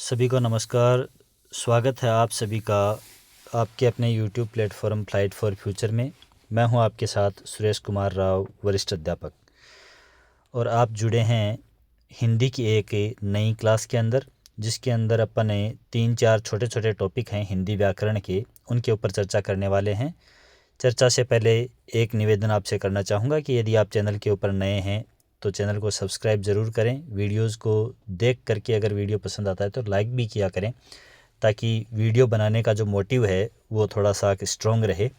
सभी को नमस्कार। स्वागत है आप सभी का आपके अपने YouTube platform flight for future में। मैं हूं आपके साथ सुरेश कुमार राव, वरिष्ठ अध्यापक, और आप जुड़े हैं हिंदी की एक नई क्लास के अंदर, जिसके अंदर अपन 3-4 छोटे छोटे टॉपिक हैं हिंदी व्याकरण के, उनके ऊपर चर्चा करने वाले हैं। चर्चा से पहले एक निवेदन आपसे करना चाहूँगा कि यदि आप चैनल के ऊपर नए हैं तो चैनल को सब्सक्राइब ज़रूर करें। वीडियोस को देख करके अगर वीडियो पसंद आता है तो लाइक भी किया करें, ताकि वीडियो बनाने का जो मोटिव है वो थोड़ा सा स्ट्रॉन्ग रहे।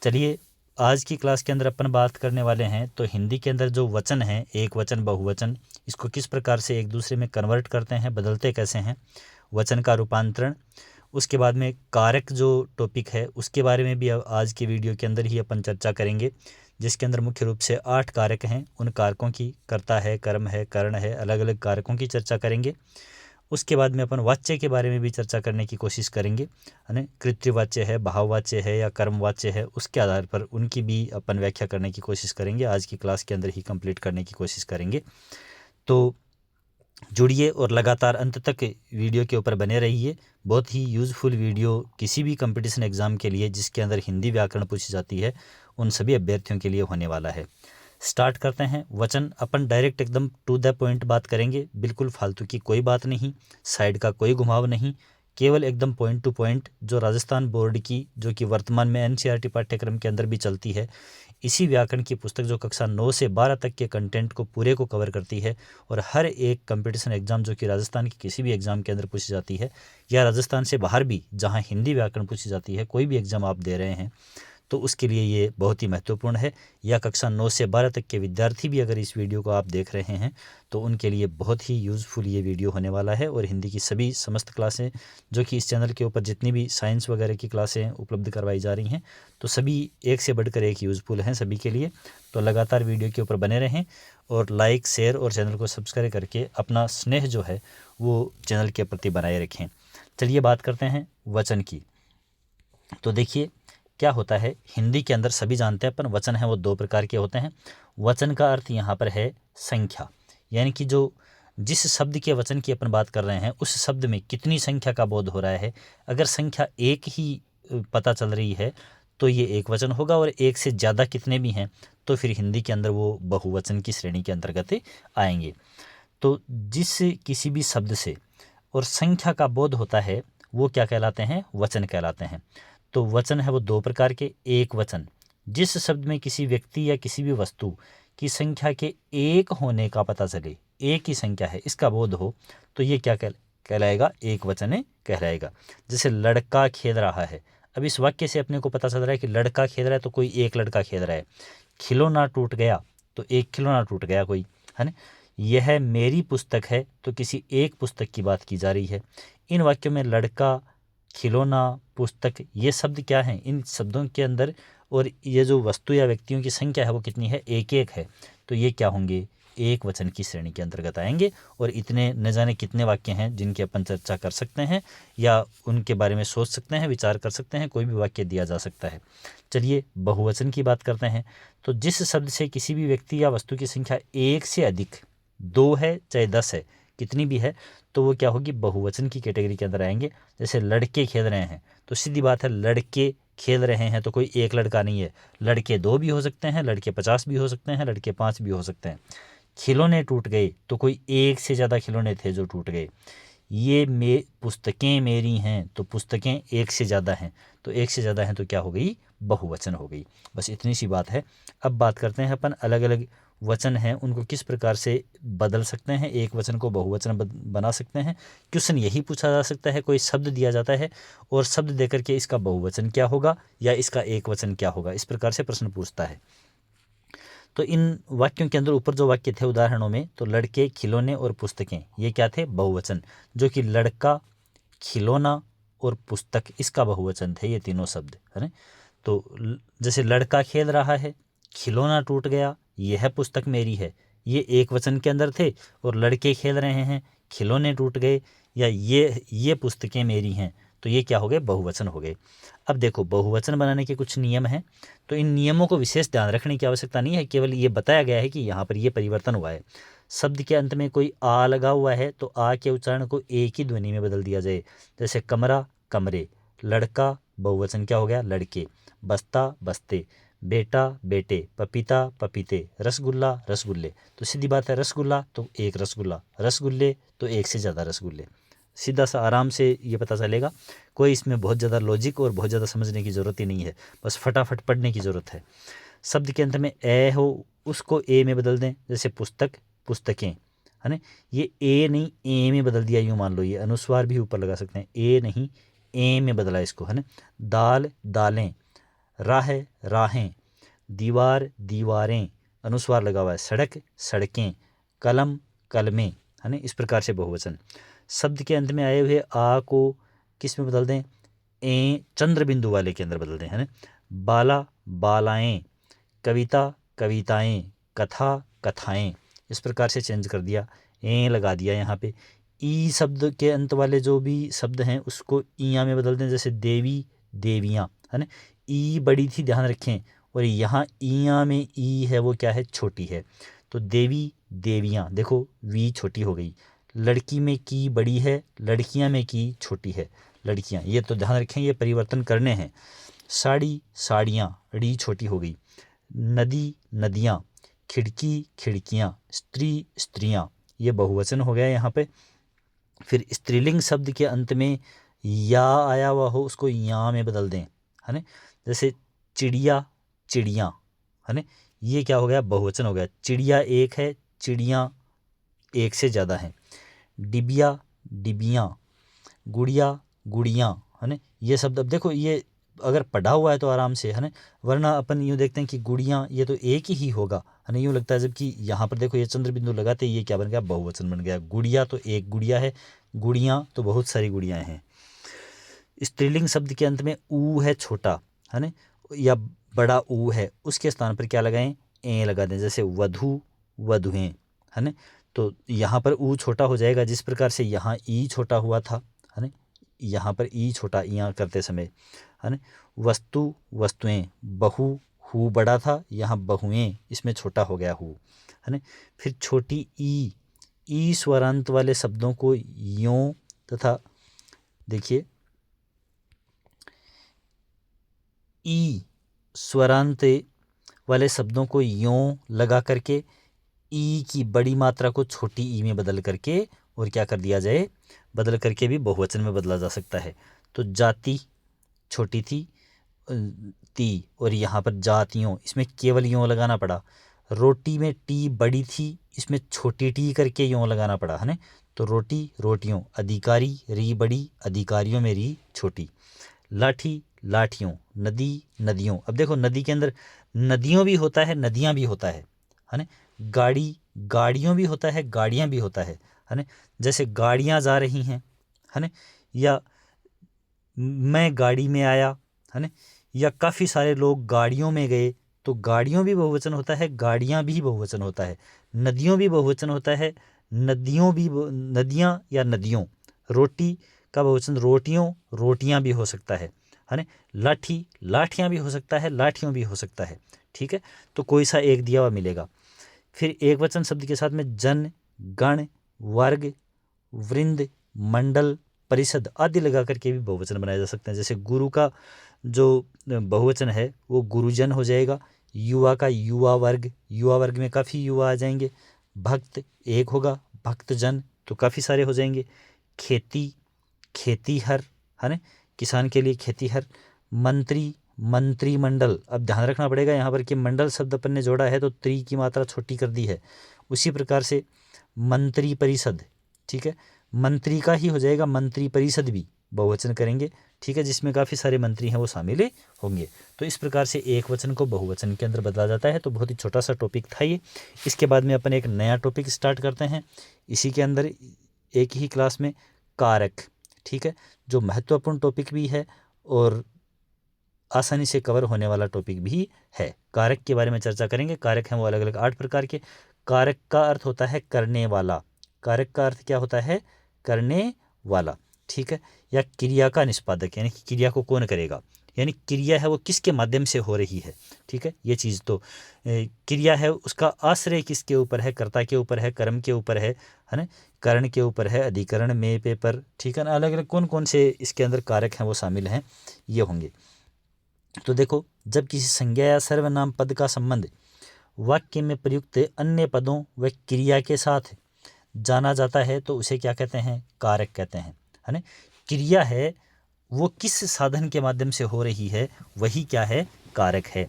चलिए, आज की क्लास के अंदर अपन बात करने वाले हैं तो हिंदी के अंदर जो वचन हैं, एक वचन, बहुवचन, इसको किस प्रकार से एक दूसरे में कन्वर्ट करते हैं, बदलते कैसे हैं, वचन का रूपांतरण। उसके बाद में कारक जो टॉपिक है उसके बारे में भी आज के वीडियो के अंदर ही अपन चर्चा करेंगे, जिसके अंदर मुख्य रूप से 8 कारक हैं। उन कारकों की, कर्ता है, कर्म है, करण है, अलग अलग कारकों की चर्चा करेंगे। उसके बाद में अपन वाच्य के बारे में भी चर्चा करने की कोशिश करेंगे, है ना। कृत्यवाच्य है, भाववाच्य है या कर्मवाच्य है, उसके आधार पर उनकी भी अपन व्याख्या करने की कोशिश करेंगे। आज की क्लास के अंदर ही कंप्लीट करने की कोशिश करेंगे। तो जुड़िए और लगातार अंत तक वीडियो के ऊपर बने रहिए। बहुत ही यूज़फुल वीडियो किसी भी कंपटीशन एग्ज़ाम के लिए जिसके अंदर हिंदी व्याकरण पूछी जाती है, उन सभी अभ्यर्थियों के लिए होने वाला है। स्टार्ट करते हैं। वचन अपन डायरेक्ट एकदम टू द पॉइंट बात करेंगे, बिल्कुल फालतू की कोई बात नहीं, साइड का कोई घुमाव नहीं, केवल एकदम पॉइंट टू पॉइंट, जो राजस्थान बोर्ड की, जो कि वर्तमान में एनसीईआरटी पाठ्यक्रम के अंदर भी चलती है, इसी व्याकरण की पुस्तक जो कक्षा 9 से 12 तक के कंटेंट को पूरे को कवर करती है। और हर एक कंपटीशन एग्जाम जो कि राजस्थान की किसी भी एग्ज़ाम के अंदर पूछी जाती है, या राजस्थान से बाहर भी जहां हिंदी व्याकरण पूछी जाती है, कोई भी एग्ज़ाम आप दे रहे हैं तो उसके लिए ये बहुत ही महत्वपूर्ण है। या कक्षा 9 से 12 तक के विद्यार्थी भी अगर इस वीडियो को आप देख रहे हैं तो उनके लिए बहुत ही यूज़फुल ये वीडियो होने वाला है। और हिंदी की सभी समस्त क्लासें जो कि इस चैनल के ऊपर जितनी भी साइंस वगैरह की क्लासें उपलब्ध करवाई जा रही हैं, तो सभी एक से बढ़कर एक यूज़फुल हैं सभी के लिए। तो लगातार वीडियो के ऊपर बने रहें और लाइक, शेयर और चैनल को सब्सक्राइब करके अपना स्नेह जो है वो चैनल के प्रति बनाए रखें। चलिए बात करते हैं वचन की। तो देखिए क्या होता है, हिंदी के अंदर सभी जानते हैं अपन, वचन है वो 2 प्रकार के होते हैं। वचन का अर्थ यहाँ पर है संख्या, यानी कि जो जिस शब्द के वचन की अपन बात कर रहे हैं उस शब्द में कितनी संख्या का बोध हो रहा है। अगर संख्या एक ही पता चल रही है तो ये एक वचन होगा, और एक से ज़्यादा कितने भी हैं तो फिर हिंदी के अंदर वो बहुवचन की श्रेणी के अंतर्गत आएंगे। तो जिस किसी भी शब्द से और संख्या का बोध होता है वो क्या कहलाते हैं, वचन कहलाते हैं। तो वचन है वो 2 प्रकार के। एक वचन, जिस शब्द में किसी व्यक्ति या किसी भी वस्तु की संख्या के एक होने का पता चले, एक ही संख्या है इसका बोध हो, तो ये क्या कहलाएगा, एक वचन कहलाएगा। जैसे लड़का खेल रहा है, अब इस वाक्य से अपने को पता चल रहा है कि लड़का खेल रहा है तो कोई एक लड़का खेल रहा है। खिलौना टूट गया तो एक खिलौना टूट गया कोई, है ना। यह मेरी पुस्तक है तो किसी एक पुस्तक की बात की जा रही है। इन वाक्यों में लड़का, खिलौना, पुस्तक, ये शब्द क्या हैं, इन शब्दों के अंदर, और ये जो वस्तु या व्यक्तियों की संख्या है वो कितनी है, एक एक है। तो ये क्या होंगे, एक वचन की श्रेणी के अंतर्गत आएंगे। और इतने न जाने कितने वाक्य हैं जिनकी अपन चर्चा कर सकते हैं या उनके बारे में सोच सकते हैं, विचार कर सकते हैं, कोई भी वाक्य दिया जा सकता है। चलिए बहुवचन की बात करते हैं। तो जिस शब्द से किसी भी व्यक्ति या वस्तु की संख्या एक से अधिक, 2 है चाहे 10 है, कितनी भी है, तो वो क्या होगी, बहुवचन की कैटेगरी के अंदर आएंगे। जैसे लड़के खेल रहे हैं तो सीधी बात है, लड़के खेल रहे हैं तो कोई एक लड़का नहीं है, लड़के 2 भी हो सकते हैं, लड़के 50 भी हो सकते हैं, लड़के 5 भी हो सकते हैं। खिलौने टूट गए तो कोई एक से ज़्यादा खिलौने थे जो टूट गए। ये पुस्तकें मेरी हैं तो पुस्तकें एक से ज़्यादा हैं, तो एक से ज़्यादा हैं तो क्या हो गई, बहुवचन हो गई। बस इतनी सी बात है। अब बात करते हैं अपन अलग अलग वचन हैं उनको किस प्रकार से बदल सकते हैं, एक वचन को बहुवचन बना सकते हैं। क्वेश्चन यही पूछा जा सकता है, कोई शब्द दिया जाता है और शब्द देकर के इसका बहुवचन क्या होगा या इसका एक वचन क्या होगा, इस प्रकार से प्रश्न पूछता है। तो इन वाक्यों के अंदर ऊपर जो वाक्य थे उदाहरणों में, तो लड़के, खिलौने और पुस्तकें, ये क्या थे, बहुवचन, जो कि लड़का, खिलौना और पुस्तक, इसका बहुवचन थे ये तीनों शब्द, है ना। तो जैसे लड़का खेल रहा है, खिलौना टूट गया, यह पुस्तक मेरी है, ये एक वचन के अंदर थे। और लड़के खेल रहे हैं, खिलौने टूट गए, या ये पुस्तकें मेरी हैं, तो ये क्या हो गए, बहुवचन हो गए। अब देखो बहुवचन बनाने के कुछ नियम हैं, तो इन नियमों को विशेष ध्यान रखने की आवश्यकता नहीं है, केवल ये बताया गया है कि यहाँ पर ये परिवर्तन हुआ है। शब्द के अंत में कोई आ लगा हुआ है तो आ के उच्चारण को एक ही ध्वनि में बदल दिया जाए। जैसे कमरा कमरे, लड़का बहुवचन क्या हो गया लड़के, बस्ता बस्ते, बेटा बेटे, पपीता पपीते, रसगुल्ला रसगुल्ले। तो सीधी बात है, रसगुल्ला तो एक रसगुल्ला, रसगुल्ले तो एक से ज़्यादा रसगुल्ले। सीधा सा आराम से ये पता चलेगा। कोई इसमें बहुत ज़्यादा लॉजिक और बहुत ज़्यादा समझने की ज़रूरत ही नहीं है, बस फटाफट पढ़ने की ज़रूरत है। शब्द के अंत में ए हो उसको ए में बदल दें। जैसे पुस्तक पुस्तकें, है ना, ये ए नहीं ए में बदल दिया, यूँ मान लो, ये अनुस्वार भी ऊपर लगा सकते हैं, ए नहीं ए में बदला इसको, है ना। दाल दालें, राह राहें, दीवार दीवारें, अनुस्वार लगा हुआ है, सड़क सड़कें, कलम कलमें, है ना। इस प्रकार से बहुवचन। शब्द के अंत में आए हुए आ को किस में बदल दें, ए चंद्र बिंदु वाले के अंदर बदल दें, है ना। बाला बालाएं, कविता कविताएं, कथा कथाएं, इस प्रकार से चेंज कर दिया, ए लगा दिया यहाँ पे। ई शब्द के अंत वाले जो भी शब्द हैं उसको ईया में बदल दें। जैसे देवी देवियाँ, है ना। ई बड़ी थी, ध्यान रखें, और यहाँ ईया में ई है वो क्या है, छोटी है। तो देवी देवियाँ, देखो वी छोटी हो गई। लड़की में की बड़ी है, लड़कियाँ में की छोटी है, लड़कियाँ, ये तो ध्यान रखें, ये परिवर्तन करने हैं। साड़ी साड़ियाँ, ड़ी छोटी हो गई। नदी नदियाँ, खिड़की खिड़कियाँ, स्त्री स्त्रियाँ, ये बहुवचन हो गया यहाँ पे। फिर स्त्रीलिंग शब्द के अंत में या आया हुआ हो उसको या में बदल दें, है ना। जैसे चिड़िया चिड़ियाँ, है ना, ये क्या हो गया, बहुवचन हो गया। चिड़िया एक है, चिड़ियाँ एक से ज़्यादा हैं। डिबिया डिबियाँ, गुड़िया गुड़ियाँ, है ना। ये शब्द अब देखो, ये अगर पढ़ा हुआ है तो आराम से, है ना, वरना अपन यूँ देखते हैं कि गुड़ियाँ ये तो एक ही होगा, है ना, यूँ लगता है। जबकि यहाँ पर देखो ये चंद्र बिंदु लगाते ये क्या बन गया, बहुवचन बन गया। गुड़िया तो एक गुड़िया है, गुड़ियाँ तो बहुत सारी गुड़ियाँ हैं। स्त्रीलिंग शब्द के अंत में ऊ है छोटा, है ना, या बड़ा ऊ है, उसके स्थान पर क्या लगाएं, ए लगा दें। जैसे वधू वधुएं, है ना। तो यहाँ पर ऊ छोटा हो जाएगा, जिस प्रकार से यहाँ ई छोटा हुआ था, है ना, यहाँ पर ई छोटा यहाँ करते समय, है ना। वस्तु वस्तुएं, बहू हु बड़ा था, यहाँ बहुएं, इसमें छोटा हो गया हु, है ना। फिर छोटी ई स्वरांत वाले शब्दों को यों तथा देखिए ई स्वरांत वाले शब्दों को यों लगा करके ई की बड़ी मात्रा को छोटी ई में बदल करके और क्या कर दिया जाए, बदल करके भी बहुवचन में बदला जा सकता है। तो जाति छोटी थी ती, और यहाँ पर जातियों, इसमें केवल यों लगाना पड़ा। रोटी में टी बड़ी थी, इसमें छोटी टी करके यों लगाना पड़ा, है ना। तो रोटी रोटियों, अधिकारी री बड़ी, अधिकारियों में री छोटी। लाठी लाठियों, नदी नदियों, अब देखो नदी के अंदर नदियों भी होता है, नदियाँ भी होता है ना। गाड़ी गाड़ियों भी होता है, गाड़ियाँ भी होता है ना। जैसे गाड़ियाँ जा रही हैं, है ना, या मैं गाड़ी में आया, है ना, या काफ़ी सारे लोग गाड़ियों में गए, तो गाड़ियों भी बहुवचन होता है, गाड़ियाँ भी बहुवचन होता है। नदियों भी बहुवचन होता है, नदियों भी, नदियाँ या नदियों। रोटी का बहुवचन रोटियों रोटियाँ भी हो सकता है ना। लाठी लाठियाँ भी हो सकता है, लाठियों भी हो सकता है, ठीक है। तो कोई सा एक दिया हुआ मिलेगा। फिर एक वचन शब्द के साथ में जन गण वर्ग वृंद मंडल परिषद आदि लगा करके भी बहुवचन बनाए जा सकते हैं। जैसे गुरु का जो बहुवचन है वो गुरुजन हो जाएगा, युवा का युवा वर्ग में काफ़ी युवा आ जाएंगे। भक्त एक होगा, भक्तजन तो काफ़ी सारे हो जाएंगे। खेती खेतीहर, है ना, किसान के लिए खेतीहर। मंत्री मंत्रिमंडल, अब ध्यान रखना पड़ेगा यहाँ पर कि मंडल शब्द अपन ने जोड़ा है तो त्री की मात्रा छोटी कर दी है। उसी प्रकार से मंत्री परिषद, ठीक है, मंत्री का ही हो जाएगा, मंत्री परिषद भी बहुवचन करेंगे, ठीक है, जिसमें काफ़ी सारे मंत्री हैं वो शामिल होंगे। तो इस प्रकार से एक वचन को बहुवचन के अंदर बदला जाता है। तो बहुत ही छोटा सा टॉपिक था ये। इसके बाद में अपन एक नया टॉपिक स्टार्ट करते हैं इसी के अंदर एक ही क्लास में, कारक, ठीक है, जो महत्वपूर्ण टॉपिक भी है और आसानी से कवर होने वाला टॉपिक भी है। कारक के बारे में चर्चा करेंगे। कारक हैं वो अलग अलग 8 प्रकार के। कारक का अर्थ होता है करने वाला, कारक का अर्थ क्या होता है, करने वाला, ठीक है, या क्रिया का निष्पादक, यानी कि क्रिया को कौन करेगा। यानी क्रिया है वो किसके माध्यम से हो रही है, ठीक है। ये चीज़ तो क्रिया है उसका आश्रय किसके ऊपर है, कर्ता के ऊपर है, कर्म के ऊपर है ना, करण के ऊपर है, अधिकरण में पे पर, ठीक है ना। अलग अलग कौन कौन से इसके अंदर कारक हैं वो शामिल हैं, ये होंगे। तो देखो, जब किसी संज्ञा या सर्वनाम पद का संबंध वाक्य में प्रयुक्त अन्य पदों व क्रिया के साथ जाना जाता है तो उसे क्या कहते हैं, कारक कहते हैं, है ना। क्रिया है वो किस साधन के माध्यम से हो रही है, वही क्या है, कारक है।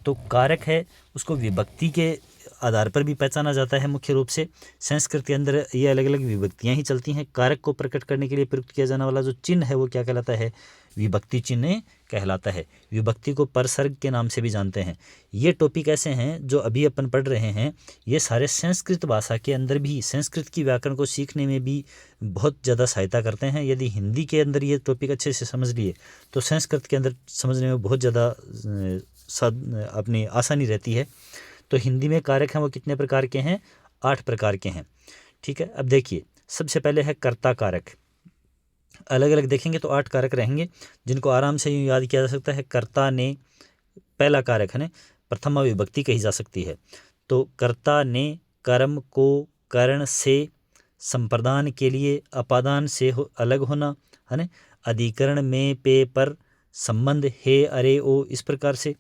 तो कारक है उसको विभक्ति के आधार पर भी पहचाना जाता है। मुख्य रूप से संस्कृत के अंदर ये अलग अलग विभक्तियां ही चलती हैं। कारक को प्रकट करने के लिए प्रयुक्त किया जाने वाला जो चिन्ह है वो क्या कहलाता है, विभक्ति चिन्ह कहलाता है। विभक्ति को परसर्ग के नाम से भी जानते हैं। ये टॉपिक ऐसे हैं जो अभी अपन पढ़ रहे हैं, ये सारे संस्कृत भाषा के अंदर भी, संस्कृत की व्याकरण को सीखने में भी बहुत ज़्यादा सहायता करते हैं। यदि हिंदी के अंदर ये टॉपिक अच्छे से समझ लिए तो संस्कृत के अंदर समझने में बहुत ज़्यादा अपनी आसानी रहती है। तो हिंदी में कारक हैं वो कितने प्रकार के हैं, 8 प्रकार के हैं, ठीक है। अब देखिए, सबसे पहले है कर्ता कारक। अलग अलग देखेंगे तो 8 कारक रहेंगे जिनको आराम से यूँ याद किया जा सकता है। कर्ता ने पहला कारक है ना, प्रथमा विभक्ति कही जा सकती है। तो कर्ता ने कर्म को करण से संप्रदान के लिए अपादान से अलग होना, है ना। अधिकरण में पे पर संबंध हे अरे ओ, इस प्रकार से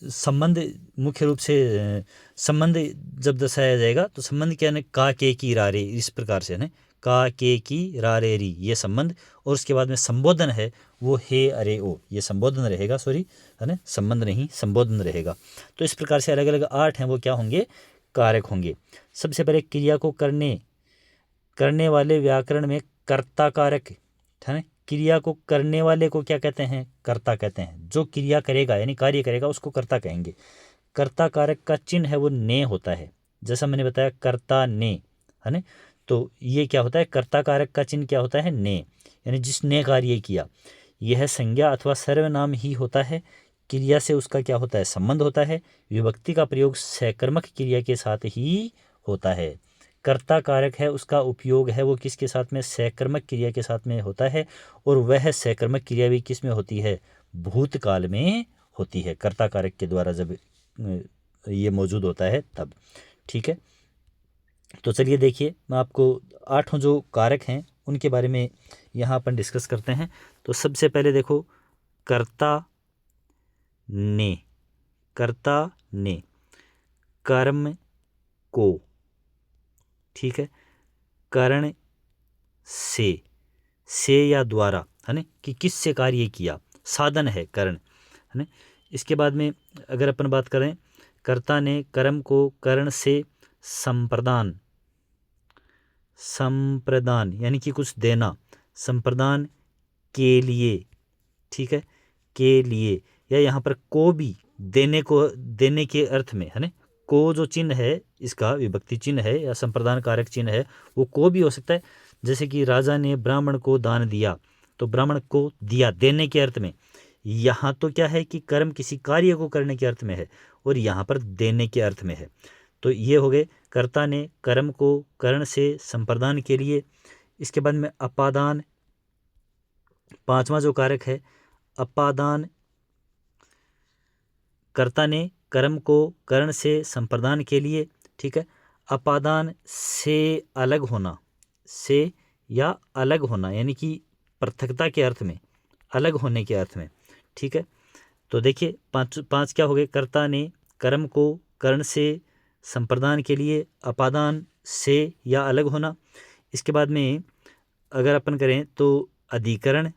संबंध मुख्य रूप से संबंध जब दर्शाया जाएगा तो संबंध क्या है, का के की रा रे, इस प्रकार से है ना, का के की रा रे री, ये संबंध। और उसके बाद में संबोधन है वो हे अरे ओ, ये संबोधन रहेगा, सॉरी है ना, संबंध नहीं संबोधन रहेगा। तो इस प्रकार से अलग अलग 8 हैं वो क्या होंगे, कारक होंगे। सबसे पहले क्रिया को करने वाले व्याकरण में कर्ता कारक है ना। क्रिया को करने वाले को क्या कहते हैं, कर्ता कहते हैं। जो क्रिया करेगा यानी कार्य करेगा उसको कर्ता कहेंगे। कर्ता कारक का चिन्ह है वो ने होता है, जैसा मैंने बताया कर्ता ने, है ना। तो ये क्या होता है, कर्ता कारक का चिन्ह क्या होता है, ने, यानी जिसने कार्य किया। यह संज्ञा अथवा सर्वनाम ही होता है। क्रिया से उसका क्या होता है, संबंध होता है। विभक्ति का प्रयोग सकर्मक क्रिया के साथ ही होता है। कर्ता कारक है उसका उपयोग है वो किसके साथ में, सकर्मक क्रिया के साथ में होता है। और वह सकर्मक क्रिया भी किस में होती है, भूतकाल में होती है। कर्ता कारक के द्वारा जब ये मौजूद होता है तब, ठीक है। तो चलिए देखिए, मैं आपको 8 जो कारक हैं उनके बारे में यहाँ अपन डिस्कस करते हैं। तो सबसे पहले देखो, कर्ता ने, कर्ता ने कर्म को, ठीक है, करण से या द्वारा, है ना, कि किससे कार्य किया, साधन है करण, है ना। इसके बाद में अगर अपन बात करें, कर्ता ने कर्म को करण से संप्रदान यानी कि कुछ देना, संप्रदान के लिए, ठीक है, के लिए, या यहाँ पर को भी देने के अर्थ में, है ना। को जो चिन्ह है इसका विभक्ति चिन्ह है या संप्रदान कारक चिन्ह है, वो को भी हो सकता है। जैसे कि राजा ने ब्राह्मण को दान दिया, तो ब्राह्मण को दिया देने के अर्थ में। यहाँ तो क्या है कि कर्म किसी कार्य को करने के अर्थ में है और यहाँ पर देने के अर्थ में है। तो ये हो गए, कर्ता ने कर्म को करण से संप्रदान के लिए। इसके बाद में अपादान, 5वां जो कारक है, अपादान, कर्ता ने कर्म को करण से संप्रदान के लिए, ठीक है। अपादान से अलग होना, से या अलग होना यानी कि पृथकता के अर्थ में, अलग होने के अर्थ में, ठीक है। तो देखिए, पांच क्या हो गए, कर्ता ने कर्म को करण से संप्रदान के लिए, अपादान से या अलग होना। इसके बाद में अगर अपन करें तो अधिकरण,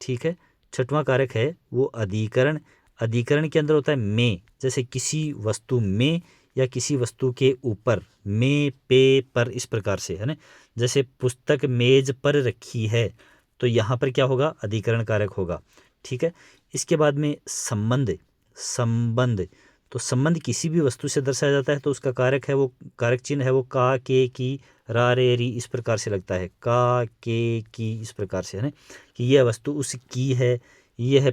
ठीक है, 6वां कारक है वो अधिकरण। अधिकरण के अंदर होता है में, जैसे किसी वस्तु में या किसी वस्तु के ऊपर, में पे पर, इस प्रकार से, है ना। जैसे पुस्तक मेज पर रखी है तो यहाँ पर क्या होगा, अधिकरण कारक होगा, ठीक है। इसके बाद में संबंध, तो संबंध किसी भी वस्तु से दर्शाया जाता है तो उसका कारक है वो, कारक चिन्ह है वो का के की रा रे री, इस प्रकार से लगता है, का के की, इस प्रकार से, है ना, कि यह वस्तु उसकी है, यह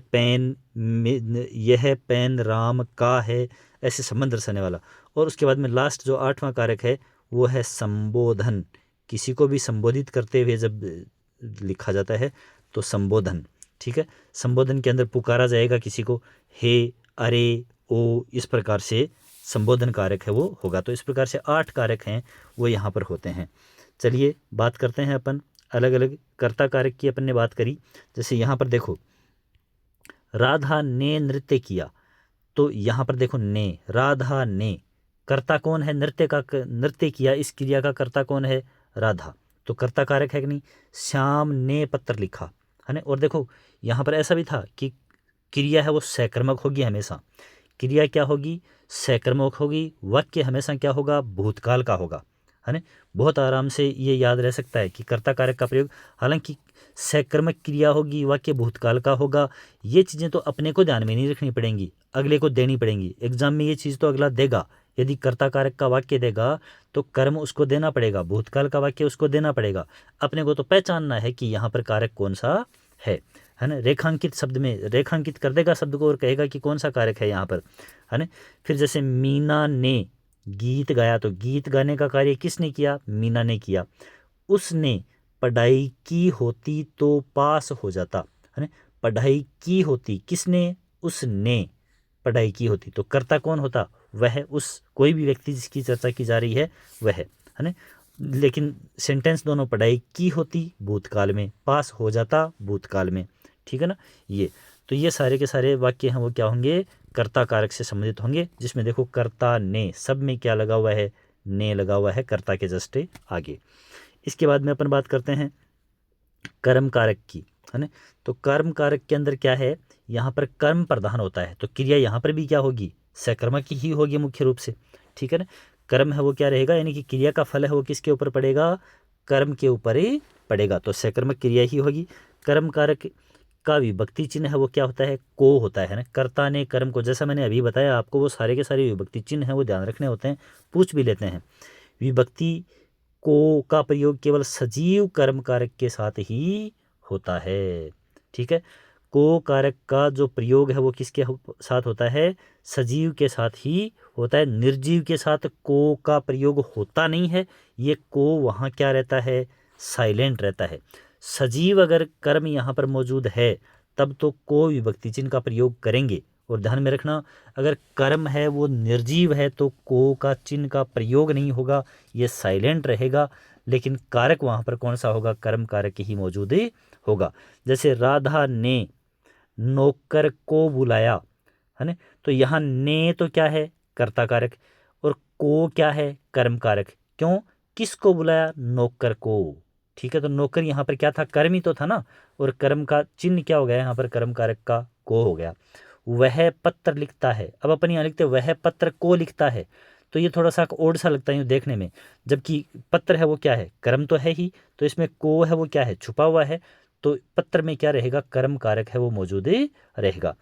पेन राम का है, ऐसे संबंध दर्शाने वाला। और उसके बाद में लास्ट जो 8वां कारक है वो है संबोधन। किसी को भी संबोधित करते हुए जब लिखा जाता है तो संबोधन, ठीक है। संबोधन के अंदर पुकारा जाएगा किसी को, हे, अरे, ओ, इस प्रकार से संबोधन कारक है वो होगा। तो इस प्रकार से 8 कारक हैं वो यहाँ पर होते हैं। चलिए बात करते हैं अपन अलग अलग कर्ता कारक की। अपन ने बात करी, जैसे यहाँ पर देखो राधा ने नृत्य किया, तो यहाँ पर देखो ने, राधा ने, कर्ता कौन है, नृत्य किया, इस क्रिया का कर्ता कौन है, राधा, तो कर्ता कारक है कि नहीं। श्याम ने पत्र लिखा, है ना। और देखो यहाँ पर ऐसा भी था कि क्रिया है वो सैकर्मक होगी हमेशा, क्रिया क्या होगी, सैकर्मक होगी, वाक्य हमेशा क्या होगा, भूतकाल का होगा, है ना। बहुत आराम से ये याद रह सकता है कि कर्ता कारक का प्रयोग, हालांकि सैकर्मक क्रिया होगी, वाक्य भूतकाल का होगा, ये चीज़ें तो अपने को ध्यान में नहीं रखनी पड़ेंगी, अगले को देनी पड़ेंगी। एग्जाम में ये चीज़ तो अगला देगा, यदि कर्ता कारक का वाक्य देगा तो कर्म उसको देना पड़ेगा, भूतकाल का वाक्य उसको देना पड़ेगा। अपने को तो पहचानना है कि यहाँ पर कारक कौन सा है ना। रेखांकित शब्द में रेखांकित कर देगा शब्द को और कहेगा कि कौन सा कारक है यहाँ पर, है ना। फिर जैसे मीना ने गीत गाया, तो गीत गाने का कार्य किसने किया, मीना ने किया। उसने पढ़ाई की होती तो पास हो जाता, है ना। पढ़ाई की होती, किसने, उसने पढ़ाई की होती, तो कर्ता कौन होता, वह, उस, कोई भी व्यक्ति जिसकी चर्चा की जा रही है वह, है ना। लेकिन सेंटेंस दोनों, पढ़ाई की होती भूतकाल में, पास हो जाता भूतकाल में, ठीक है ना। ये तो ये सारे के सारे वाक्य हैं वो क्या होंगे, कर्ता कारक से संबंधित होंगे, जिसमें देखो कर्ता ने, सब में क्या लगा हुआ है, ने लगा हुआ है कर्ता के जस्ट आगे। इसके बाद में अपन बात करते हैं कर्म कारक की, है ना। तो कर्म कारक के अंदर क्या है, यहाँ पर कर्म प्रधान होता है, तो क्रिया यहाँ पर भी क्या होगी, सकर्मक ही होगी मुख्य रूप से, ठीक है ना। कर्म है वो क्या रहेगा, यानी कि क्रिया का फल है वो किसके ऊपर पड़ेगा, कर्म के ऊपर ही पड़ेगा, तो सकर्मक क्रिया ही होगी। कर्म कारक का विभक्ति चिन्ह है वो क्या होता है, को होता है ना। कर्ता ने कर्म को, जैसा मैंने अभी बताया आपको, वो सारे के सारे विभक्ति चिन्ह हैं वो ध्यान रखने होते हैं, पूछ भी लेते हैं। विभक्ति को का प्रयोग केवल सजीव कर्म कारक के साथ ही होता है, ठीक है। को कारक का जो प्रयोग है वो किसके साथ होता है, सजीव के साथ ही होता है, निर्जीव के साथ को का प्रयोग होता नहीं है। ये को वहाँ क्या रहता है, साइलेंट रहता है। सजीव अगर कर्म यहाँ पर मौजूद है तब तो को विभक्ति चिन्ह का प्रयोग करेंगे। और ध्यान में रखना, अगर कर्म है वो निर्जीव है तो को का चिन्ह का प्रयोग नहीं होगा, ये साइलेंट रहेगा। लेकिन कारक वहाँ पर कौन सा होगा, कर्म कारक ही मौजूद होगा। जैसे राधा ने नौकर को बुलाया, है ना। तो यहाँ ने तो क्या है, कर्ता कारक, और को क्या है, कर्म कारक। क्यों, किसको बुलाया, नौकर को, ठीक है। तो नौकर यहाँ पर क्या था, कर्म ही तो था ना, और कर्म का चिन्ह क्या हो गया यहाँ पर, कर्म कारक का को हो गया। वह पत्र लिखता है, अब अपन यहाँ लिखते वह पत्र को लिखता है, तो ये थोड़ा सा ओड सा लगता है यूँ देखने में, जबकि पत्र है वो क्या है, कर्म तो है ही, तो इसमें को है वो क्या है, छुपा हुआ है, तो पत्र में क्या रहेगा, कर्म कारक है वो मौजूद रहेगा।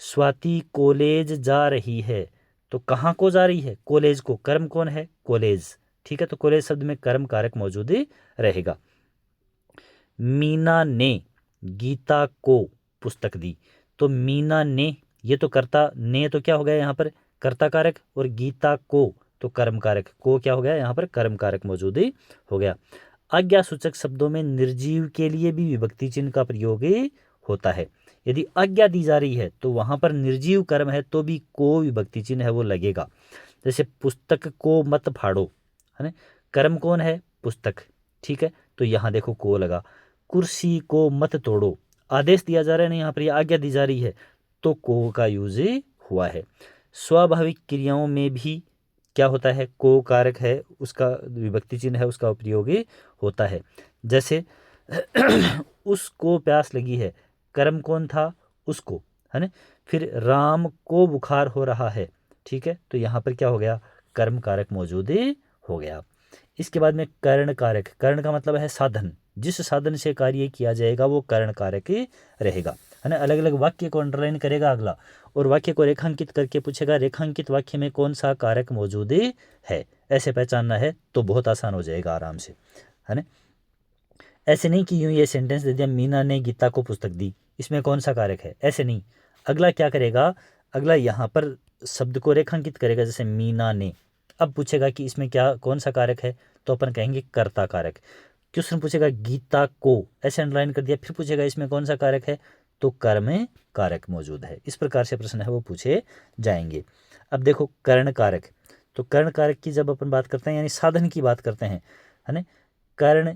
स्वाति कॉलेज जा रही है, तो कहाँ को जा रही है, कॉलेज को, कर्म कौन है, कॉलेज, ठीक है। तो कॉलेज शब्द में कर्म कारक मौजूद रहेगा। मीना ने गीता को पुस्तक दी, तो मीना ने, ये तो कर्ता, ने तो क्या हो गया यहाँ पर, कर्ता कारक, और गीता को तो कर्म कारक, को क्या हो गया यहाँ पर, कर्म कारक मौजूद हो गया। आज्ञा सूचक शब्दों में निर्जीव के लिए भी विभक्ति चिन्ह का प्रयोग होता है। यदि आज्ञा दी जा रही है तो वहाँ पर निर्जीव कर्म है तो भी को विभक्ति चिन्ह है वो लगेगा। जैसे पुस्तक को मत फाड़ो, है ना, कर्म कौन है, पुस्तक, ठीक है। तो यहाँ देखो को लगा। कुर्सी को मत तोड़ो, आदेश दिया जा रहा है ना, यहाँ पर यह आज्ञा दी जा रही है तो को का यूज हुआ है। स्वाभाविक क्रियाओं में भी क्या होता है, को कारक है, उसका विभक्ति चिन्ह है उसका प्रयोग होता है। जैसे उसको प्यास लगी है, कर्म कौन था, उसको, है ना। फिर राम को बुखार हो रहा है, ठीक है। तो यहाँ पर क्या हो गया, कर्म कारक मौजूद हो गया। इसके बाद में कर्ण कारक, कर्ण का मतलब है साधन, जिस साधन से कार्य किया जाएगा वो कर्ण कारक रहेगा, है ना। अलग अलग वाक्य को अंडरलाइन करेगा अगला, और वाक्य को रेखांकित करके पूछेगा रेखांकित वाक्य में कौन सा कारक मौजूद है, ऐसे पहचानना है तो बहुत आसान हो जाएगा आराम से, है ना। ऐसे नहीं कि यूं ये सेंटेंस दे दिया, मीना ने गीता को पुस्तक दी, इसमें कौन सा कारक है, ऐसे नहीं। अगला क्या करेगा, अगला यहाँ पर शब्द को रेखांकित करेगा, जैसे मीना ने, अब पूछेगा कि इसमें क्या कौन सा कारक है, तो अपन कहेंगे कर्ता कारक। क्वेश्चन पूछेगा गीता को, ऐसे अंडरलाइन कर दिया, फिर पूछेगा इसमें कौन सा कारक है, तो कर्म कारक मौजूद है। इस प्रकार से प्रश्न है वो पूछे जाएंगे। अब देखो कर्ण कारक, तो कर्ण कारक की जब अपन बात करते हैं यानी साधन की बात करते हैं, है ना, कर्ण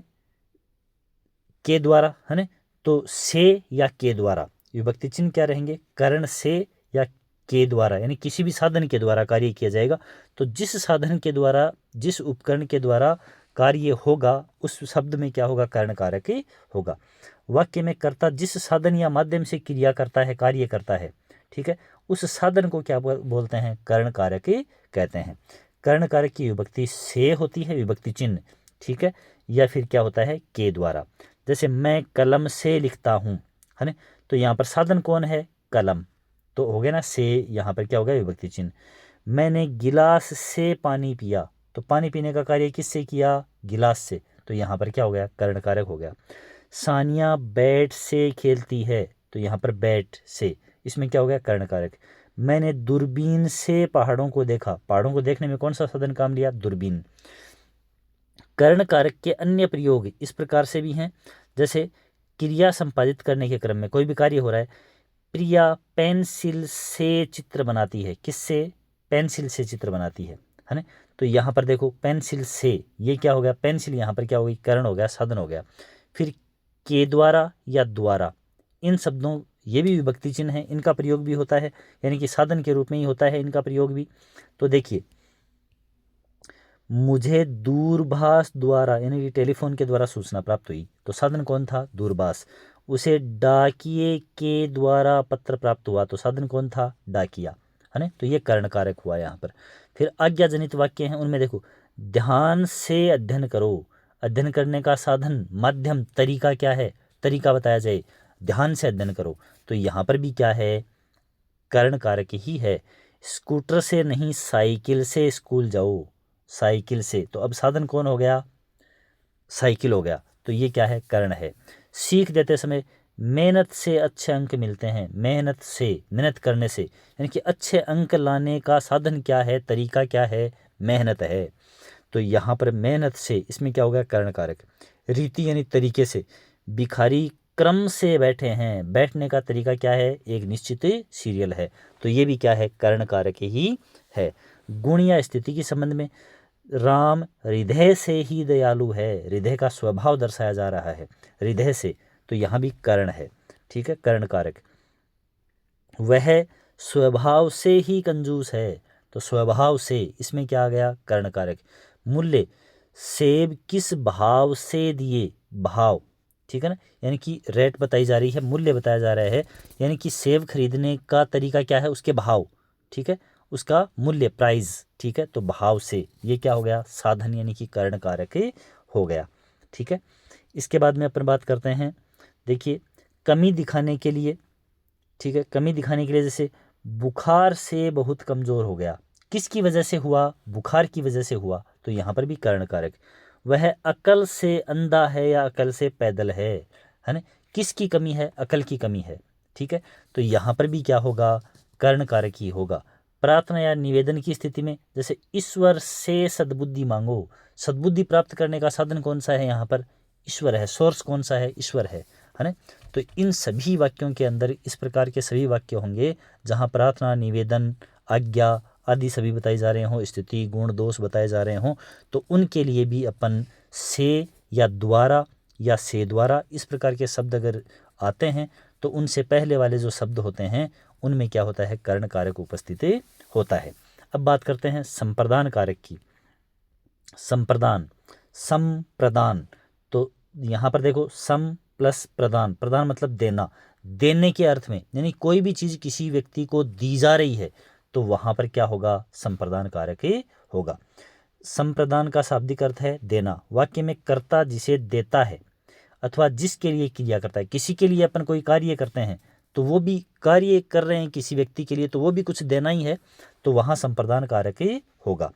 के द्वारा, है ना, तो से या के द्वारा विभक्ति चिन्ह क्या रहेंगे, कर्ण से या के द्वारा, यानी किसी भी साधन के द्वारा कार्य किया जाएगा। तो जिस साधन के द्वारा, जिस उपकरण के द्वारा कार्य होगा उस शब्द में क्या होगा, कर्ण कारक होगा। वाक्य में कर्ता जिस साधन या माध्यम से क्रिया करता है, कार्य करता है, ठीक है, उस साधन को क्या बोलते हैं, कर्ण कारक कहते हैं। कर्ण कारक की विभक्ति से होती है, विभक्ति चिन्ह, ठीक है, या फिर क्या होता है, के द्वारा। जैसे मैं कलम से लिखता हूँ, है ना, तो यहाँ पर साधन कौन है, कलम, तो हो गया ना से, यहाँ पर क्या होगा, विभक्ति चिन्ह। मैंने गिलास से पानी पिया, तो पानी पीने का कार्य किससे किया, गिलास से, तो यहाँ पर क्या हो गया, कर्ण कारक हो गया। सानिया बैट से खेलती है, तो यहाँ पर बैट से, इसमें क्या हो गया, कर्ण कारक। मैंने दूरबीन से पहाड़ों को देखा, पहाड़ों को देखने में कौन सा साधन काम लिया, दूरबीन। कर्ण कारक के अन्य प्रयोग इस प्रकार से भी हैं, जैसे क्रिया संपादित करने के क्रम में कोई भी कार्य हो रहा है, प्रिया पेंसिल से चित्र बनाती है, किससे, पेंसिल से चित्र बनाती है ना, तो यहाँ पर देखो पेंसिल से, ये क्या हो गया, पेंसिल यहाँ पर क्या हो गई, कर्ण हो गया, साधन हो गया। फिर के द्वारा या द्वारा, इन शब्दों, ये भी विभक्ति चिन्ह है, इनका प्रयोग भी होता है, यानी कि साधन के रूप में ही होता है इनका प्रयोग भी। तो देखिए, मुझे दूरभाष द्वारा यानी कि टेलीफोन के द्वारा सूचना प्राप्त हुई, तो साधन कौन था, दूरभाष। उसे डाकिए के द्वारा पत्र प्राप्त हुआ, तो साधन कौन था, डाकिया, है ना, तो ये कर्ण कारक हुआ यहाँ पर। फिर आज्ञाजनित वाक्य हैं, उनमें देखो, ध्यान से अध्ययन करो, अध्ययन करने का साधन, माध्यम, तरीका क्या है, तरीका बताया जाए, ध्यान से अध्ययन करो, तो यहाँ पर भी क्या है, कर्ण कारक ही है। स्कूटर से नहीं साइकिल से स्कूल जाओ, साइकिल से, तो अब साधन कौन हो गया, साइकिल हो गया, तो ये क्या है, कर्ण है। सीख देते समय मेहनत से अच्छे अंक मिलते हैं, मेहनत से, मेहनत करने से, यानी कि अच्छे अंक लाने का साधन क्या है, तरीका क्या है, मेहनत है, तो यहाँ पर मेहनत से, इसमें क्या हो गया, कर्ण कारक। रीति यानी तरीके से, भिखारी क्रम से बैठे हैं, बैठने का तरीका क्या है, एक निश्चित सीरियल है, तो ये भी क्या है, कर्ण कारक ही है। गुण या स्थिति के संबंध में, राम हृदय से ही दयालु है, हृदय का स्वभाव दर्शाया जा रहा है, हृदय से, तो यहाँ भी कर्ण है, ठीक है, कर्ण कारक। वह स्वभाव से ही कंजूस है, तो स्वभाव से, इसमें क्या आ गया, कर्ण कारक। मूल्य, सेब किस भाव से दिए, भाव, ठीक है ना, यानी कि रेट बताई जा रही है, मूल्य बताया जा रहा है, यानी कि सेब खरीदने का तरीका क्या है, उसके भाव, ठीक है, उसका मूल्य, प्राइस, ठीक है, तो भाव से, ये क्या हो गया, साधन यानी कि कर्ण कारक हो गया, ठीक है। इसके बाद में अपन बात करते हैं, देखिए, कमी दिखाने के लिए, ठीक है, कमी दिखाने के लिए, जैसे बुखार से बहुत कमज़ोर हो गया, किसकी वजह से हुआ, बुखार की वजह से हुआ, तो यहाँ पर भी कर्ण कारक। वह अकल से अंधा है या अकल से पैदल है ना, किसकी कमी है, अकल की कमी है, ठीक है, तो यहाँ पर भी क्या होगा, कर्ण कारक ही होगा। प्रार्थना या निवेदन की स्थिति में, जैसे ईश्वर से सद्बुद्धि मांगो, सद्बुद्धि प्राप्त करने का साधन कौन सा है, यहाँ पर ईश्वर है, सोर्स कौन सा है, ईश्वर है ना, तो इन सभी वाक्यों के अंदर इस प्रकार के सभी वाक्य होंगे जहाँ प्रार्थना, निवेदन, आज्ञा आदि सभी बताए जा रहे हों, स्थिति, गुण, दोष बताए जा रहे हों, तो उनके लिए भी अपन से या द्वारा या से द्वारा इस प्रकार के शब्द अगर आते हैं तो उनसे पहले वाले जो शब्द होते हैं उनमें क्या होता है, कर्ण कारक उपस्थित होता है। अब बात करते हैं संप्रदान कारक की। संप्रदान, संप्रदान, तो यहाँ पर देखो सम प्लस प्रदान, प्रदान मतलब देना, देने के अर्थ में, यानी कोई भी चीज़ किसी व्यक्ति को दी जा रही है तो वहाँ पर क्या होगा, संप्रदान कारक होगा। संप्रदान का शाब्दिक अर्थ है देना। वाक्य में कर्ता जिसे देता है अथवा जिसके लिए क्रिया करता है, किसी के लिए अपन कोई कार्य करते हैं तो वो भी कार्य कर रहे हैं किसी व्यक्ति के लिए, तो वो भी कुछ देना ही है, तो वहाँ संप्रदान कारक होगा।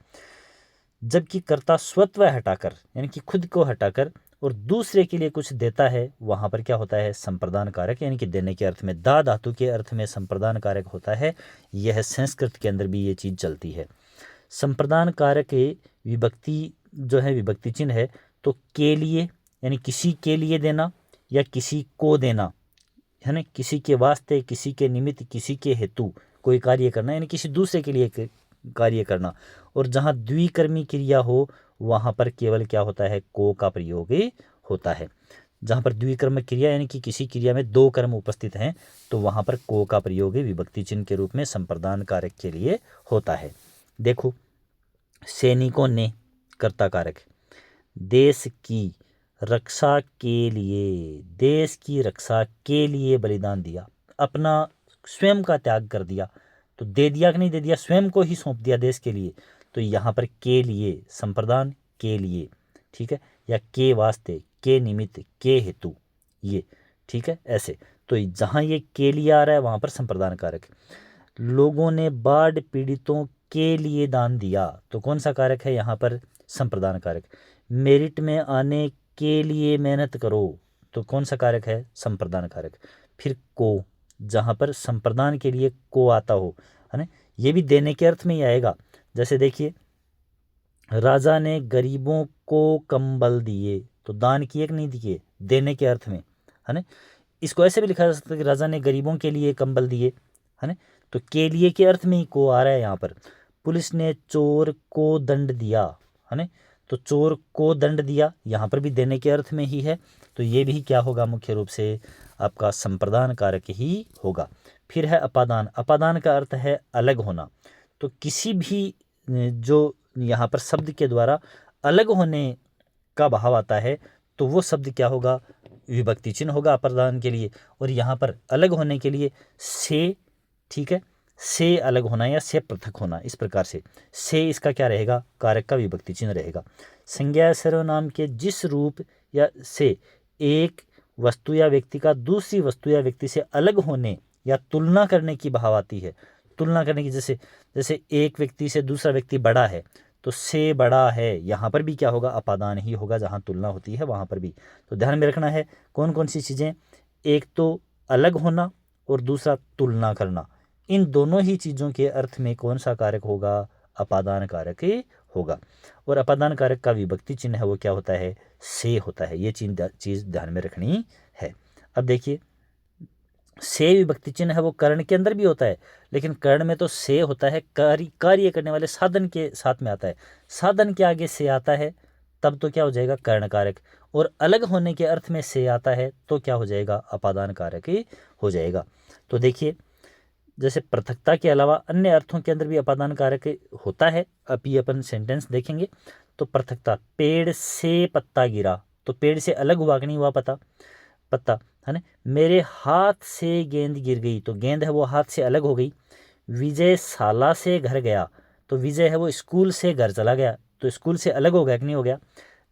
जबकि कर्ता स्वत्व हटाकर यानी कि खुद को हटाकर और दूसरे के लिए कुछ देता है, वहाँ पर क्या होता है, संप्रदान कारक, यानी कि देने के अर्थ में, दा धातु के अर्थ में संप्रदान कारक होता है। यह संस्कृत के अंदर भी ये चीज़ चलती है। संप्रदान कारक विभक्ति जो है, विभक्ति चिन्ह है, तो के लिए यानी किसी के लिए देना या किसी को देना, है ना, किसी के वास्ते, किसी के निमित्त, किसी के हेतु कोई कार्य करना, यानी किसी दूसरे के लिए कार्य करना। और जहाँ द्विकर्मी क्रिया हो वहाँ पर केवल क्या होता है, को का प्रयोग होता है। जहाँ पर द्विकर्म क्रिया यानी कि किसी क्रिया में दो कर्म उपस्थित हैं तो वहाँ पर को का प्रयोग विभक्ति चिन्ह के रूप में संप्रदान कारक के लिए होता है। देखो, सैनिकों ने कर्ता कारक, देश की रक्षा के लिए, देश की रक्षा के लिए बलिदान दिया, अपना स्वयं का त्याग कर दिया। तो दे दिया कि नहीं दे दिया, स्वयं को ही सौंप दिया देश के लिए। तो यहाँ पर के लिए संप्रदान, के लिए, ठीक है, या के वास्ते, के निमित्त, के हेतु, ये ठीक है ऐसे। तो जहाँ ये के लिए आ रहा है वहाँ पर संप्रदान कारक। लोगों ने बाढ़ पीड़ितों के लिए दान दिया, तो कौन सा कारक है यहाँ पर, संप्रदान कारक। मेरिट में आने के लिए मेहनत करो, तो कौन सा कारक है, संप्रदान कारक। फिर को, जहाँ पर संप्रदान के लिए को आता हो, है ना, ये भी देने के अर्थ में ही आएगा। जैसे देखिए, राजा ने गरीबों को कंबल दिए, तो दान किए कि नहीं दिए, देने के अर्थ में, है ना। इसको ऐसे भी लिखा जा सकता है कि राजा ने गरीबों के लिए कंबल दिए, है ना, तो के लिए के अर्थ में ही को आ रहा है यहाँ पर। पुलिस ने चोर को दंड दिया, है ना, तो चोर को दंड दिया यहाँ पर भी देने के अर्थ में ही है। तो ये भी क्या होगा, मुख्य रूप से आपका संप्रदान कारक ही होगा। फिर है अपादान। अपादान का अर्थ है अलग होना। तो किसी भी जो यहाँ पर शब्द के द्वारा अलग होने का भाव आता है तो वो शब्द क्या होगा, विभक्ति चिन्ह होगा अपादान के लिए। और यहाँ पर अलग होने के लिए से, ठीक है, से अलग होना या से पृथक होना, इस प्रकार से इसका क्या रहेगा, कारक का विभक्ति चिन्ह रहेगा। संज्ञा सर्वनाम के जिस रूप या से एक वस्तु या व्यक्ति का दूसरी वस्तु या व्यक्ति से अलग होने या तुलना करने की भाव आती है। तुलना करने की, जैसे एक व्यक्ति से दूसरा व्यक्ति बड़ा है तो से बड़ा है, यहाँ पर भी क्या होगा, अपादान ही होगा। जहाँ तुलना होती है वहाँ पर भी। तो ध्यान में रखना है कौन कौन सी चीज़ें, एक तो अलग होना और दूसरा तुलना करना। इन दोनों ही चीज़ों के अर्थ में कौन सा कारक होगा, अपादान कारक होगा। और अपादान कारक का विभक्ति चिन्ह है वो क्या होता है, से होता है। ये चीज़ ध्यान में रखनी है। अब देखिए, से विभक्ति चिन्ह है वो कर्ण के अंदर भी होता है, लेकिन कर्ण में तो से होता है कार्य करने वाले साधन के साथ में आता है। साधन के आगे से आता है तब तो क्या हो जाएगा, कर्ण कारक। और अलग होने के अर्थ में से आता है तो क्या हो जाएगा, अपादान कारक ही हो जाएगा। तो देखिए, जैसे पृथकता के अलावा अन्य अर्थों के अंदर भी अपादान कारक होता है। अभी अपन सेंटेंस देखेंगे तो पृथकता, पेड़ से पत्ता गिरा, तो पेड़ से अलग हुआ कि नहीं हुआ पत्ता, है ना। मेरे हाथ से गेंद गिर गई, तो गेंद है वो हाथ से अलग हो गई। विजय शाला से घर गया, तो विजय है वो स्कूल से घर चला गया, तो स्कूल से अलग हो गया कि नहीं हो गया।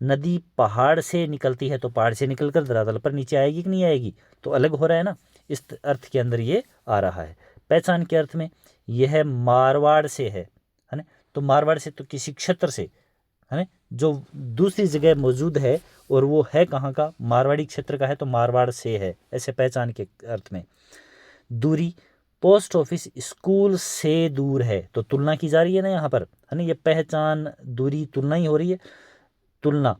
नदी पहाड़ से निकलती है, तो पहाड़ से निकलकर धरातल पर नीचे आएगी कि नहीं आएगी, तो अलग हो रहा है ना। इस अर्थ के अंदर ये आ रहा है। पहचान के अर्थ में यह मारवाड़ से है ना, तो मारवाड़ से तो किसी क्षेत्र से, है ना, जो दूसरी जगह मौजूद है और वो है कहाँ का, मारवाड़ी क्षेत्र का है, तो मारवाड़ से है, ऐसे पहचान के अर्थ में। दूरी, पोस्ट ऑफिस स्कूल से दूर है, तो तुलना की जा रही है ना यहाँ पर, है ना, ये पहचान दूरी तुलना ही हो रही है, तुलना।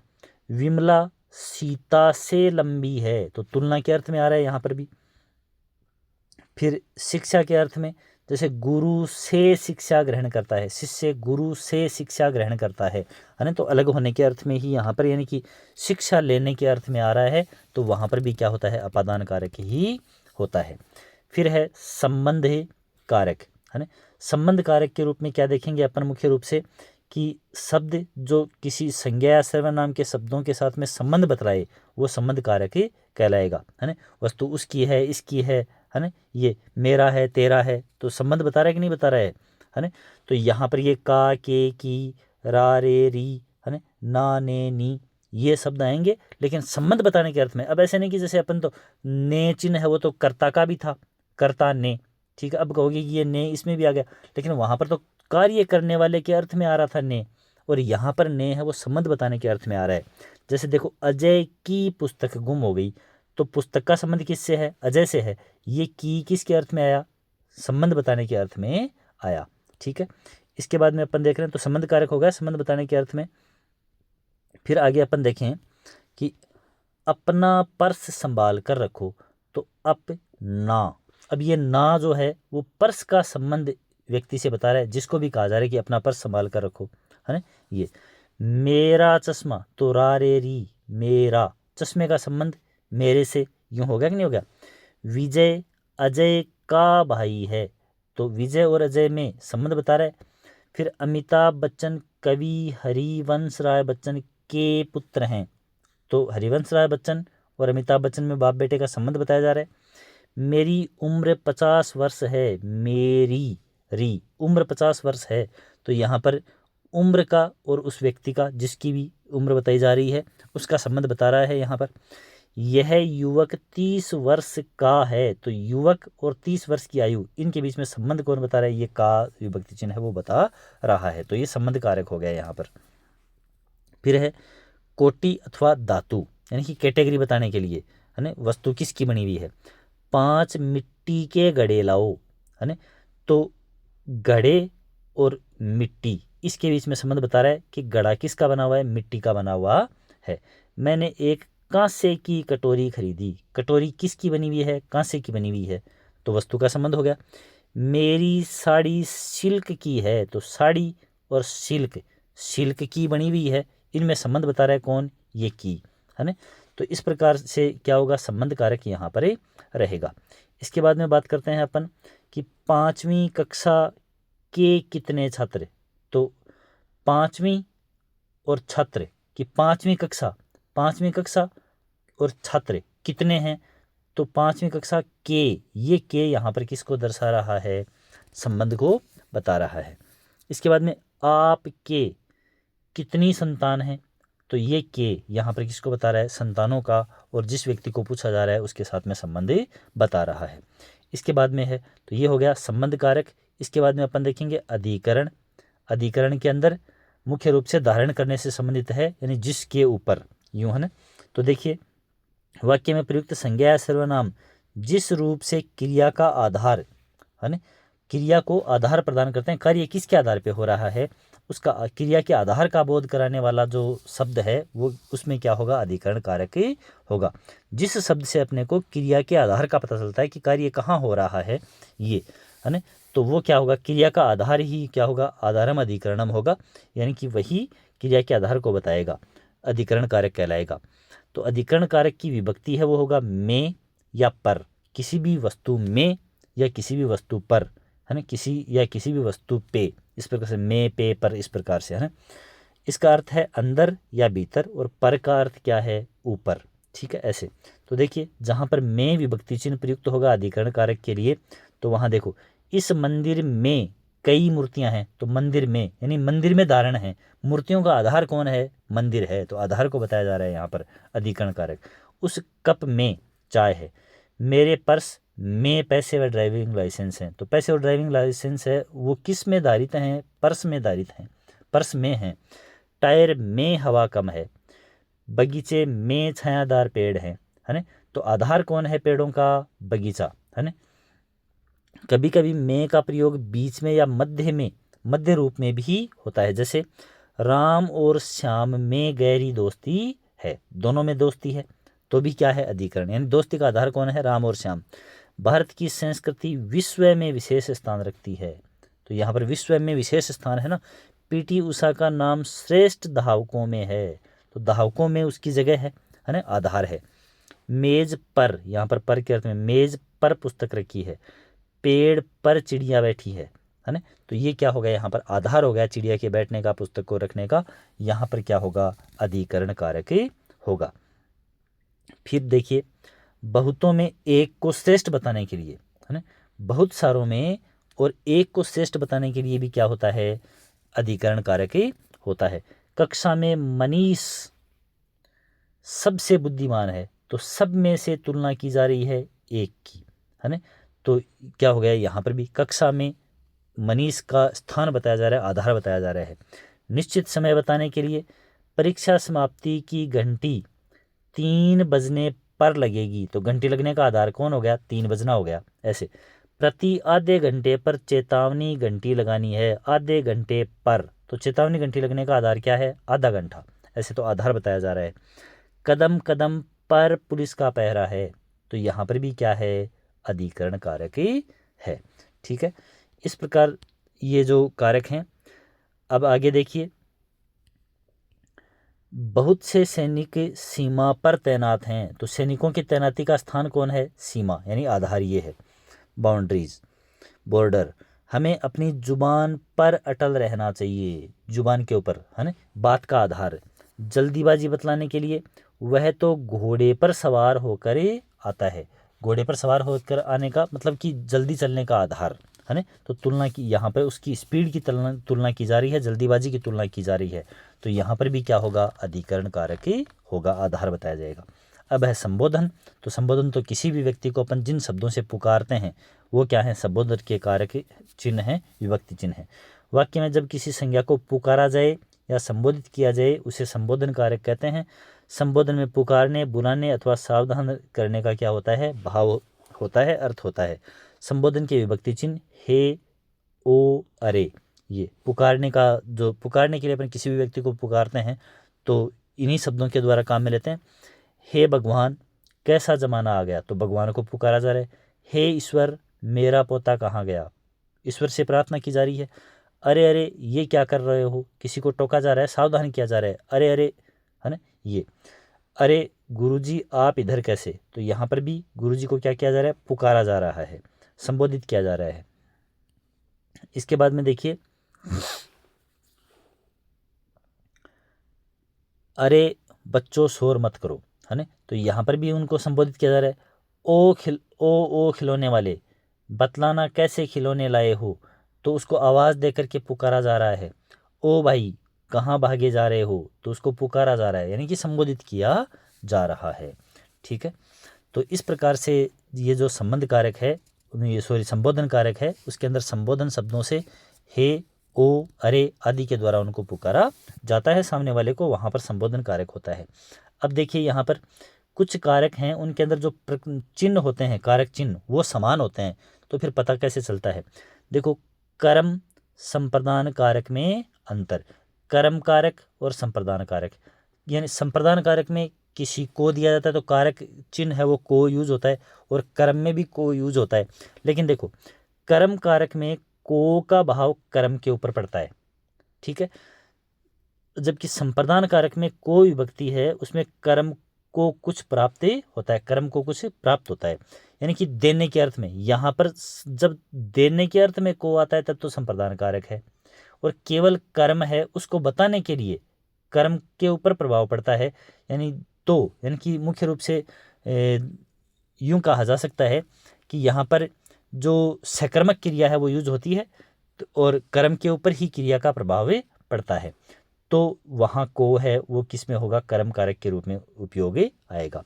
विमला सीता से लंबी है, तो तुलना के अर्थ में आ रहा है यहाँ पर भी। फिर शिक्षा के अर्थ में, जैसे गुरु से शिक्षा ग्रहण करता है, शिष्य गुरु से शिक्षा ग्रहण करता है ना, तो अलग होने के अर्थ में ही यहाँ पर, यानी कि शिक्षा लेने के अर्थ में आ रहा है, तो वहाँ पर भी क्या होता है, अपादान कारक ही होता है। फिर है संबंध कारक, है ना। संबंध कारक के रूप में क्या देखेंगे अपन, मुख्य रूप से कि शब्द जो किसी संज्ञा या सर्वनाम के शब्दों के साथ में संबंध बतलाए वो संबंध कारक ही कहलाएगा, है ना। वस्तु उसकी है, इसकी है ना, ये मेरा है, तेरा है, तो संबंध बता रहा है कि नहीं बता रहा है ना। तो यहाँ पर ये का, के, की, रा, रे, री, है ना, ने, नी, ये शब्द आएंगे लेकिन संबंध बताने के अर्थ में। अब ऐसे नहीं कि जैसे अपन तो ने चिन्ह है वो तो कर्ता का भी था, कर्ता ने, ठीक है, अब कहोगे कि ये ने इसमें भी आ गया, लेकिन वहाँ पर तो कार्य करने वाले के अर्थ में आ रहा था ने, और यहाँ पर ने है वो संबंध बताने के अर्थ में आ रहा है। जैसे देखो, अजय की पुस्तक गुम हो गई, तो पुस्तक का संबंध किससे है, अजय से है। ये की किसके अर्थ में आया, संबंध बताने के अर्थ में आया, ठीक है। इसके बाद में अपन देख रहे हैं तो संबंध कारक हो गया संबंध बताने के अर्थ में। फिर आगे अपन देखें कि अपना पर्स संभाल कर रखो, तो अप ना। अब ये ना जो है वो पर्स का संबंध व्यक्ति से बता रहा है, जिसको भी कहा जा रहा है कि अपना पर्स संभाल कर रखो, है ना। ये मेरा चश्मा, तो रा रे री, मेरा चश्मे का संबंध मेरे से यूं हो गया कि नहीं हो गया। विजय अजय का भाई है, तो विजय और अजय में संबंध बता रहा है। फिर अमिताभ बच्चन कवि हरिवंश राय बच्चन के पुत्र हैं, तो हरिवंश राय बच्चन और अमिताभ बच्चन में बाप बेटे का संबंध बताया जा रहा है। मेरी उम्र 50 वर्ष है, मेरी री उम्र 50 वर्ष है, तो यहाँ पर उम्र का और उस व्यक्ति का जिसकी भी उम्र बताई जा रही है उसका संबंध बता रहा है यहाँ पर। यह युवक 30 वर्ष का है, तो युवक और 30 वर्ष की आयु, इनके बीच में संबंध कौन बता रहा है, ये का विभक्ति चिन्ह है वो बता रहा है, तो ये संबंध कारक हो गया यहाँ पर। फिर है कोटि अथवा धातु, यानी कि कैटेगरी बताने के लिए, है ना, वस्तु किसकी बनी हुई है। 5 मिट्टी के घड़े लाओ, है ना, तो घड़े और मिट्टी इसके बीच में संबंध बता रहा है कि घड़ा किसका बना हुआ है, मिट्टी का बना हुआ है। मैंने एक कांसे की कटोरी खरीदी, कटोरी किसकी बनी हुई है, कांसे की बनी हुई है, तो वस्तु का संबंध हो गया। मेरी साड़ी सिल्क की है, तो साड़ी और सिल्क, सिल्क की बनी हुई है, इनमें संबंध बता रहा है कौन, ये की, है ना। तो इस प्रकार से क्या होगा, संबंध कारक यहाँ पर रहेगा। इसके बाद में बात करते हैं अपन कि 5वीं कक्षा के कितने छात्र, तो 5वीं और छात्र कि 5वीं कक्षा और छात्र कितने हैं, तो 5वीं कक्षा के, ये के यहाँ पर किसको दर्शा रहा है, संबंध को बता रहा है। इसके बाद में आपके कितनी संतान है, तो ये के यहाँ पर किसको बता रहा है, संतानों का, और जिस व्यक्ति को पूछा जा रहा है उसके साथ में संबंध बता रहा है। इसके बाद में है, तो ये हो गया संबंध कारक। इसके बाद में अपन देखेंगे अधिकरण। अधिकरण के अंदर मुख्य रूप से धारण करने से संबंधित है, यानी जिसके ऊपर, यूं है ना। तो देखिए वाक्य में प्रयुक्त संज्ञा या सर्वनाम जिस रूप से क्रिया का आधार, है ना, क्रिया को आधार प्रदान करते हैं, कार्य किसके आधार पे हो रहा है उसका, क्रिया के आधार का बोध कराने वाला जो शब्द है वो उसमें क्या होगा, अधिकरण कारक होगा। जिस शब्द से अपने को क्रिया के आधार का पता चलता है कि कार्य कहाँ हो रहा है, ये, है ना, तो वो क्या होगा, क्रिया का आधार ही क्या होगा, आधारम अधिकरणम होगा, यानी कि वही क्रिया के आधार को बताएगा, अधिकरण कारक कहलाएगा। तो अधिकरण कारक की विभक्ति है वो होगा में या पर, किसी भी वस्तु में या किसी भी वस्तु पर, है ना, किसी या किसी भी वस्तु पे, इस प्रकार से में पे पर, इस प्रकार से, है ना। इसका अर्थ है अंदर या भीतर, और पर का अर्थ क्या है, ऊपर, ठीक है, ऐसे। तो देखिए जहाँ पर में विभक्ति चिन्ह प्रयुक्त होगा अधिकरण कारक के लिए, तो वहाँ देखो इस मंदिर में कई मूर्तियां हैं, तो मंदिर में यानी मंदिर में धारण है, मूर्तियों का आधार कौन है, मंदिर है, तो आधार को बताया जा रहा है यहाँ पर अधिकरण कारक। उस कप में चाय है, मेरे पर्स में पैसे व ड्राइविंग लाइसेंस हैं, तो पैसे और ड्राइविंग लाइसेंस है वो किस में धारित हैं, पर्स में धारित हैं, पर्स में हैं। टायर में हवा कम है, बगीचे में छायादार पेड़ हैं, है ना, तो आधार कौन है पेड़ों का, बगीचा, है ना। कभी कभी में का प्रयोग बीच में या मध्य में, मध्य रूप में भी होता है, जैसे राम और श्याम में गहरी दोस्ती है, दोनों में दोस्ती है, तो भी क्या है, अधिकरण, यानी दोस्ती का आधार कौन है, राम और श्याम। भारत की संस्कृति विश्व में विशेष स्थान रखती है, तो यहाँ पर विश्व में विशेष स्थान है ना। पीटी उषा का नाम श्रेष्ठ धावकों में है, तो धावकों में उसकी जगह है ना, आधार है। मेज पर, यहाँ पर के अर्थ में मेज पर पुस्तक रखी है, पेड़ पर चिड़िया बैठी है ना, तो ये क्या होगा, यहाँ पर आधार हो गया चिड़िया के बैठने का, पुस्तक को रखने का, यहाँ पर क्या होगा, अधिकरण कारक होगा। फिर देखिए बहुतों में एक को श्रेष्ठ बताने के लिए, है ना, बहुत सारों में और एक को श्रेष्ठ बताने के लिए भी क्या होता है, अधिकरण कारक होता है। कक्षा में मनीष सबसे बुद्धिमान है, तो सब में से तुलना की जा रही है एक की, है ना, तो क्या हो गया, यहाँ पर भी कक्षा में मनीष का स्थान बताया जा रहा है, आधार बताया जा रहा है। निश्चित समय बताने के लिए परीक्षा समाप्ति की घंटी 3 बजने पर लगेगी, तो घंटी लगने का आधार कौन हो गया, 3 बजना हो गया, ऐसे। प्रति आधे घंटे पर चेतावनी घंटी लगानी है, आधे घंटे पर, तो चेतावनी घंटी लगने का आधार क्या है, आधा घंटा, ऐसे, तो आधार बताया जा रहा है। कदम कदम पर पुलिस का पहरा है, तो यहाँ पर भी क्या है, अधिकरण कारक है। ठीक है, इस प्रकार ये जो कारक हैं। अब आगे देखिए, बहुत से सैनिक सीमा पर तैनात हैं। तो सैनिकों की तैनाती का स्थान कौन है? सीमा, यानी आधार ये है, बाउंड्रीज, बॉर्डर। हमें अपनी जुबान पर अटल रहना चाहिए, जुबान के ऊपर, है ना, बात का आधार। जल्दीबाजी बतलाने के लिए वह तो घोड़े पर सवार होकर आता है। घोड़े पर सवार होकर आने का मतलब कि जल्दी चलने का आधार, है ना। तो तुलना की यहाँ पर उसकी स्पीड की तुलना की जा रही है, जल्दीबाजी की तुलना की जा रही है। तो यहाँ पर भी क्या होगा? अधिकरण कारक ही होगा, आधार बताया जाएगा। अब है संबोधन। तो संबोधन तो किसी भी व्यक्ति को अपन जिन शब्दों से पुकारते हैं वो क्या है? संबोधन के कारक चिन्ह है, विभक्ति चिन्ह है। वाक्य में जब किसी संज्ञा को पुकारा जाए या संबोधित किया जाए उसे संबोधन कारक कहते हैं। संबोधन में पुकारने, बुलाने अथवा सावधान करने का क्या होता है? भाव होता है, अर्थ होता है। संबोधन के विभक्ति चिन्ह हे, ओ, अरे, ये पुकारने का, जो पुकारने के लिए अपन किसी भी व्यक्ति को पुकारते हैं तो इन्हीं शब्दों के द्वारा काम में लेते हैं। हे भगवान, कैसा जमाना आ गया, तो भगवान को पुकारा जा रहा है। हे ईश्वर, मेरा पोता कहाँ गया, ईश्वर से प्रार्थना की जा रही है। अरे अरे, ये क्या कर रहे हो, किसी को टोका जा रहा है, सावधान किया जा रहा है। अरे अरे, है ना, ये। अरे गुरुजी, आप इधर कैसे, तो यहाँ पर भी गुरुजी को क्या किया जा रहा है? पुकारा जा रहा है, संबोधित किया जा रहा है। इसके बाद में देखिए, अरे बच्चों शोर मत करो, है ना। तो यहाँ पर भी उनको संबोधित किया जा रहा है। ओ खिलौने वाले, बतलाना कैसे खिलौने लाए हो, तो उसको आवाज़ दे करके पुकारा जा रहा है। ओ भाई, कहाँ भागे जा रहे हो, तो उसको पुकारा जा रहा है, यानी कि संबोधित किया जा रहा है। ठीक है, तो इस प्रकार से ये जो संबंध कारक है, संबोधन कारक है, उसके अंदर संबोधन शब्दों से हे, ओ, अरे आदि के द्वारा उनको पुकारा जाता है सामने वाले को, वहाँ पर संबोधन कारक होता है। अब देखिए यहाँ पर कुछ कारक हैं, उनके अंदर जो चिन्ह होते हैं, कारक चिन्ह, वो समान होते हैं। तो फिर पता कैसे चलता है? देखो, कर्म संप्रदान कारक में अंतर। कर्म कारक और संप्रदान कारक, यानी संप्रदान कारक में किसी को दिया जाता है तो कारक चिन्ह है वो को यूज होता है, और कर्म में भी को यूज होता है। लेकिन देखो, कर्म कारक में को का भाव कर्म के ऊपर पड़ता है। ठीक है, जबकि संप्रदान कारक में को विभक्ति है, उसमें कर्म को कुछ प्राप्त होता है, कर्म को कुछ प्राप्त होता है, यानी कि देने के अर्थ में। यहाँ पर जब देने के अर्थ में को आता है तब तो संप्रदान कारक है, और केवल कर्म है उसको बताने के लिए कर्म के ऊपर प्रभाव पड़ता है। यानी कि मुख्य रूप से यूं कहा जा सकता है कि यहाँ पर जो सकर्मक क्रिया है वो यूज होती है, और कर्म के ऊपर ही क्रिया का प्रभाव पड़ता है। तो वहाँ को है वो किस में होगा? कर्म कारक के रूप में उपयोग आएगा।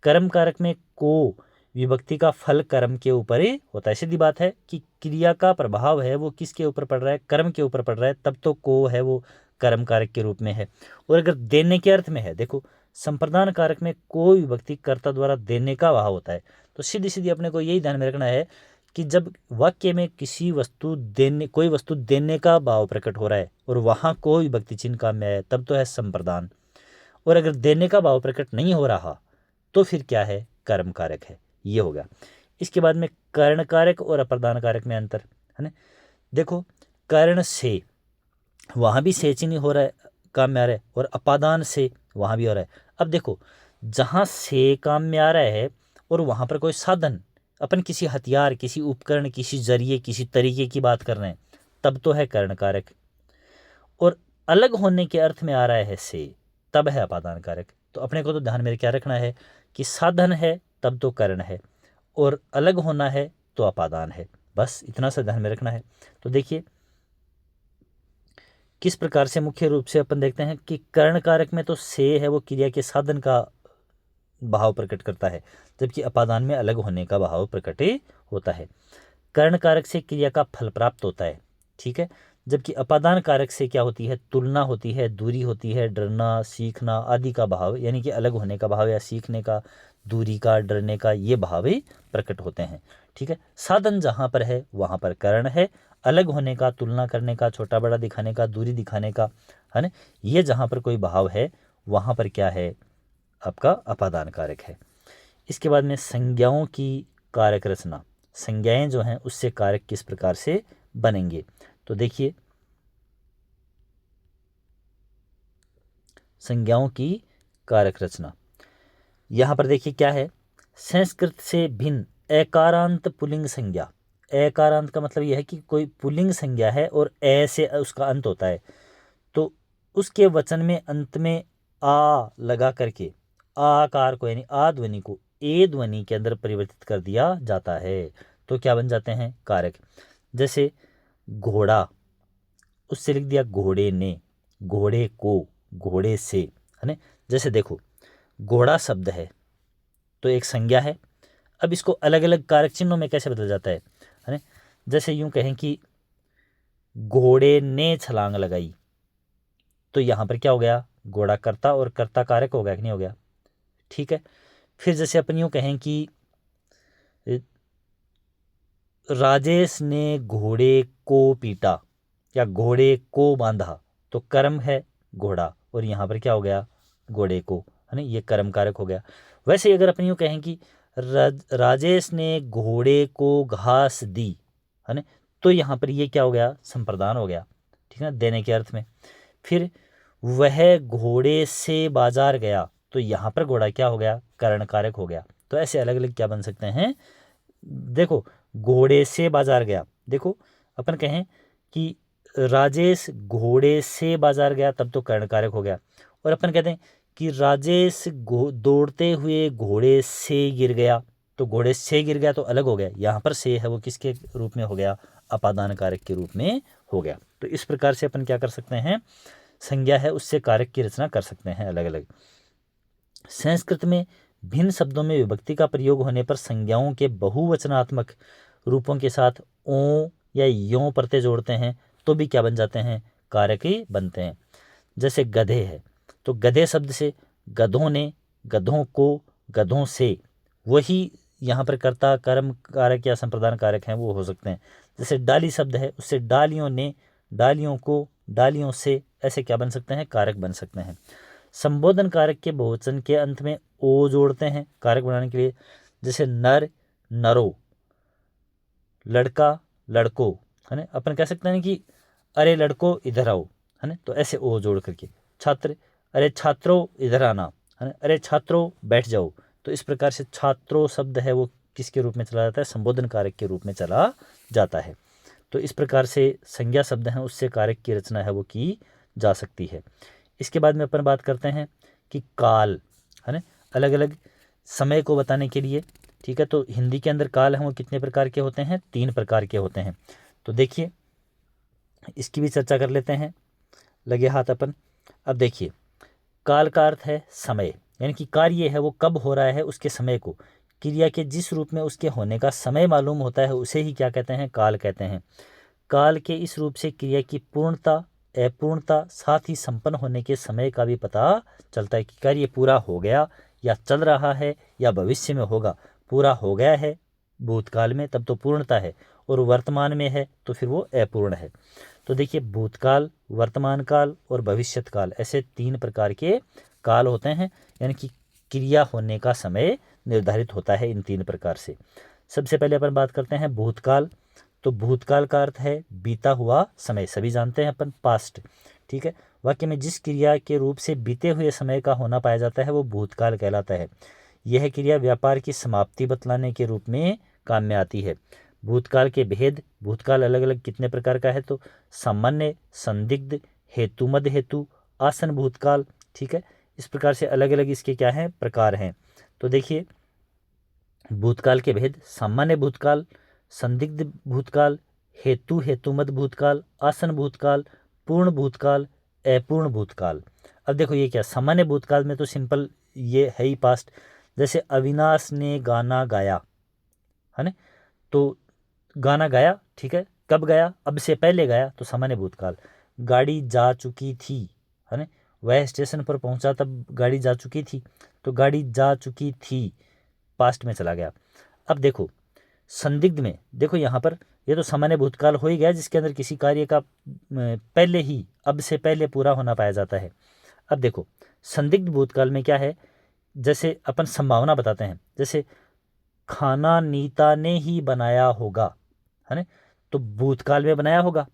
कर्म कारक में को विभक्ति का फल कर्म के ऊपर ही होता है। सीधी बात है कि क्रिया का प्रभाव है वो किसके ऊपर पड़ रहा है? कर्म के ऊपर पड़ रहा है, तब तो को है वो कर्म कारक के रूप में है। और अगर देने के अर्थ में है, देखो संप्रदान कारक में को विभक्ति कर्ता द्वारा देने का भाव होता है। तो सीधी सीधी अपने को यही ध्यान में रखना है कि जब वाक्य में कोई वस्तु देने का भाव प्रकट हो रहा है और वहाँ कोई विभक्ति चिन्ह काम में है, तब तो है संप्रदान। और अगर देने का भाव प्रकट नहीं हो रहा तो फिर क्या है? कर्म कारक है। ये हो गया। इसके बाद में कर्ण कारक और अप्रदान कारक में अंतर, है ना। देखो, कर्ण से, वहाँ भी से चिन्ह हो रहा है, काम में आ रहा है, और अपादान से वहाँ भी हो रहा है। अब देखो, जहाँ से काम में आ रहा है और वहाँ पर कोई साधन, अपन किसी हथियार, किसी उपकरण, किसी जरिए, किसी तरीके की बात कर रहे हैं, तब तो है कर्ण कारक। और अलग होने के अर्थ में आ रहा है से, तब है अपादान कारक। तो अपने को तो ध्यान में क्या रखना है कि साधन है तब तो कर्ण है, और अलग होना है तो अपादान है। बस इतना सा ध्यान में रखना है। तो देखिए किस प्रकार से मुख्य रूप से अपन देखते हैं कि कर्ण कारक में तो से है वो क्रिया के साधन का भाव प्रकट करता है, जबकि अपादान में अलग होने का भाव प्रकट होता है। कर्ण कारक से क्रिया का फल प्राप्त होता है, ठीक है, जबकि अपादान कारक से क्या होती है? तुलना होती है, दूरी होती है, डरना, सीखना आदि का भाव, यानी कि अलग होने का भाव या सीखने का, दूरी का, डरने का, ये भाव ही प्रकट होते हैं। ठीक है, साधन जहाँ पर है वहाँ पर कर्ण है, अलग होने का, तुलना करने का, छोटा बड़ा दिखाने का, दूरी दिखाने का, है ना, ये जहाँ पर कोई भाव है वहाँ पर क्या है? आपका अपादान कारक है। इसके बाद में संज्ञाओं की कारक रचना, संज्ञाएं जो हैं उससे कारक किस प्रकार से बनेंगे। तो देखिए संज्ञाओं की कारक रचना, यहाँ पर देखिए क्या है, संस्कृत से भिन्न एकारांत पुल्लिंग संज्ञा। एकारांत का मतलब यह है कि कोई पुल्लिंग संज्ञा है और ए से उसका अंत होता है, तो उसके वचन में अंत में आ लगा करके आकार को यानी आ ध्वनि को ए ध्वनि के अंदर परिवर्तित कर दिया जाता है, तो क्या बन जाते हैं कारक। जैसे घोड़ा, उससे लिख दिया घोड़े ने, घोड़े को, घोड़े से, है ना। जैसे देखो घोड़ा शब्द है तो एक संज्ञा है, अब इसको अलग अलग कारक चिन्हों में कैसे बदल जाता है ना। जैसे यूं कहें कि घोड़े ने छलांग लगाई, तो यहाँ पर क्या हो गया, घोड़ा कर्ता और कर्ता कारक हो गया कि नहीं हो गया, ठीक है। फिर जैसे अपन यूं कहें कि राजेश ने घोड़े को पीटा या घोड़े को बांधा, तो कर्म है घोड़ा और यहाँ पर क्या हो गया घोड़े को, है ना, ये कर्म कारक हो गया। वैसे अगर अपन यूं कहें कि राजेश ने घोड़े को घास दी, है ना, तो यहाँ पर ये क्या हो गया संप्रदान हो गया, ठीक है, देने के अर्थ में। फिर वह घोड़े से बाजार गया, तो यहाँ पर घोड़ा क्या हो गया करण कारक हो गया। तो ऐसे अलग अलग क्या बन सकते हैं, देखो घोड़े से बाजार गया, देखो अपन कहें कि राजेश घोड़े से बाजार गया तब तो कर्ण कारक हो गया, और अपन कहते हैं कि राजेश दौड़ते हुए घोड़े से गिर गया, तो घोड़े से गिर गया तो अलग हो गया, यहाँ पर से है वो किसके रूप में हो गया अपादान कारक के रूप में हो गया। तो इस प्रकार से अपन क्या कर सकते हैं, संज्ञा है उससे कारक की रचना कर सकते हैं अलग अलग। संस्कृत में भिन्न शब्दों में विभक्ति का प्रयोग होने पर संज्ञाओं के बहुवचनात्मक रूपों के साथ ओ या यों प्रत्यय जोड़ते हैं तो भी क्या बन जाते हैं कारक ही बनते हैं। जैसे गधे है, तो गधे शब्द से गधों ने, गधों को, गधों से, वही यहाँ पर कर्ता कर्म कारक या संप्रदान कारक हैं वो हो सकते हैं। जैसे डाली शब्द है, उससे डालियों ने, डालियों को, डालियों से, ऐसे क्या बन सकते हैं कारक बन सकते हैं। संबोधन कारक के बहुवचन के अंत में ओ जोड़ते हैं कारक बनाने के लिए। जैसे नर नरो, लड़का लड़को, है ना, अपन कह सकते हैं कि अरे लड़को इधर आओ, है ना, तो ऐसे ओ जोड़ करके। छात्र, अरे छात्रों इधर आना, है ना, अरे छात्रों बैठ जाओ। तो इस प्रकार से छात्रों शब्द है वो किसके रूप में चला जाता है, संबोधन कारक के रूप में चला जाता है। तो इस प्रकार से संज्ञा शब्द हैं उससे कारक की रचना है वो की जा सकती है। इसके बाद में अपन बात करते हैं कि काल, है ना, अलग अलग समय को बताने के लिए, ठीक है। तो हिंदी के अंदर काल हैं वो कितने प्रकार के होते हैं, 3 प्रकार के होते हैं। तो देखिए इसकी भी चर्चा कर लेते हैं लगे हाथ अपन। अब देखिए काल का अर्थ है समय, यानी कि कार्य है वो कब हो रहा है उसके समय को, क्रिया के जिस रूप में उसके होने का समय मालूम होता है उसे ही क्या कहते हैं काल कहते हैं। काल के इस रूप से क्रिया की पूर्णता, अपूर्णता, साथ ही संपन्न होने के समय का भी पता चलता है कि कार्य पूरा हो गया या चल रहा है या भविष्य में होगा। पूरा हो गया है भूतकाल में तब तो पूर्णता है, और वर्तमान में है तो फिर वो अपूर्ण है। तो देखिए भूतकाल, वर्तमान काल और भविष्यत काल, ऐसे 3 प्रकार के काल होते हैं, यानी कि क्रिया होने का समय निर्धारित होता है इन 3 प्रकार से। सबसे पहले अपन बात करते हैं भूतकाल। तो भूतकाल का अर्थ है बीता हुआ समय, सभी जानते हैं अपन पास्ट, ठीक है। वाक्य में जिस क्रिया के रूप से बीते हुए समय का होना पाया जाता है वो भूतकाल कहलाता है। यह क्रिया व्यापार की समाप्ति बतलाने के रूप में काम में आती है। भूतकाल के भेद, भूतकाल अलग अलग कितने प्रकार का है, तो सामान्य, संदिग्ध, हेतु, मध्य हेतु, आसन भूतकाल, ठीक है। इस प्रकार से अलग अलग इसके क्या हैं प्रकार हैं। तो देखिए भूतकाल के भेद, सामान्य भूतकाल, संदिग्ध भूतकाल, हेतु हेतुमद भूतकाल, आसन भूतकाल, पूर्ण भूतकाल, अपूर्ण भूतकाल। अब देखो ये क्या, सामान्य भूतकाल में तो सिंपल ये है ही पास्ट, जैसे अविनाश ने गाना गाया, है ना, तो गाना गाया, ठीक है, कब गाया, अब से पहले गाया तो सामान्य भूतकाल। गाड़ी जा चुकी थी, है ना, वह स्टेशन पर पहुंचा तब गाड़ी जा चुकी थी, तो गाड़ी जा चुकी थी पास्ट में चला गया। अब देखो संदिग्ध में, देखो यहाँ पर ये तो सामान्य भूतकाल हो ही गया जिसके अंदर किसी कार्य का पहले ही, अब से पहले पूरा होना पाया जाता है। अब देखो संदिग्ध भूतकाल में क्या है, जैसे अपन संभावना बताते हैं, जैसे खाना नीता ने ही बनाया होगा, है ना। तो भूतकाल में बनाया होगा,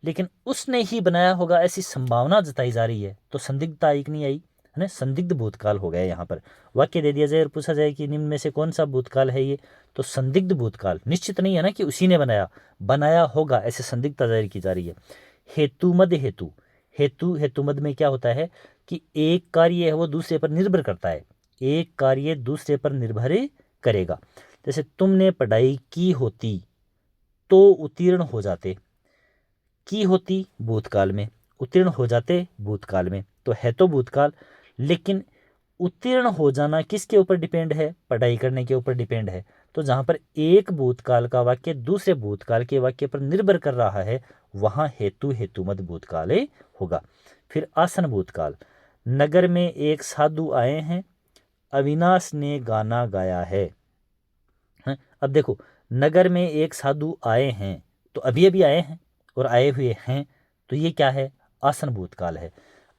लेकिन उसने ही बनाया होगा ऐसी संभावना जताई जा रही है, तो संदिग्धता एक नहीं आई, है ना। संदिग्ध भूतकाल हो गया यहाँ पर। वाक्य दे दिया जाए और पूछा जाए कि निम्न में से कौन सा भूतकाल है ये, तो संदिग्ध भूतकाल। निश्चित नहीं है ना कि उसी ने बनाया, बनाया होगा, ऐसे संदिग्धता जाहिर की जा रही है। हेतुमद हेतु, हेतुमद में क्या होता है कि एक कार्य है वो दूसरे पर निर्भर करता है, एक कार्य दूसरे पर निर्भर करेगा। जैसे तुमने पढ़ाई की होती तो उत्तीर्ण हो जाते, की होती भूतकाल में, उत्तीर्ण हो जाते भूतकाल में, तो है तो भूतकाल, लेकिन उत्तीर्ण हो जाना किसके ऊपर डिपेंड है, पढ़ाई करने के ऊपर डिपेंड है। तो जहाँ पर एक भूतकाल का वाक्य दूसरे भूतकाल के वाक्य पर निर्भर कर रहा है, वहाँ हेतु हेतुमद भूतकाल होगा। फिर आसन भूतकाल, नगर में एक साधु आए हैं, अविनाश ने गाना गाया है। अब देखो, नगर में एक साधु आए हैं, तो अभी अभी आए हैं और आए हुए हैं, तो ये क्या है, आसन भूतकाल है।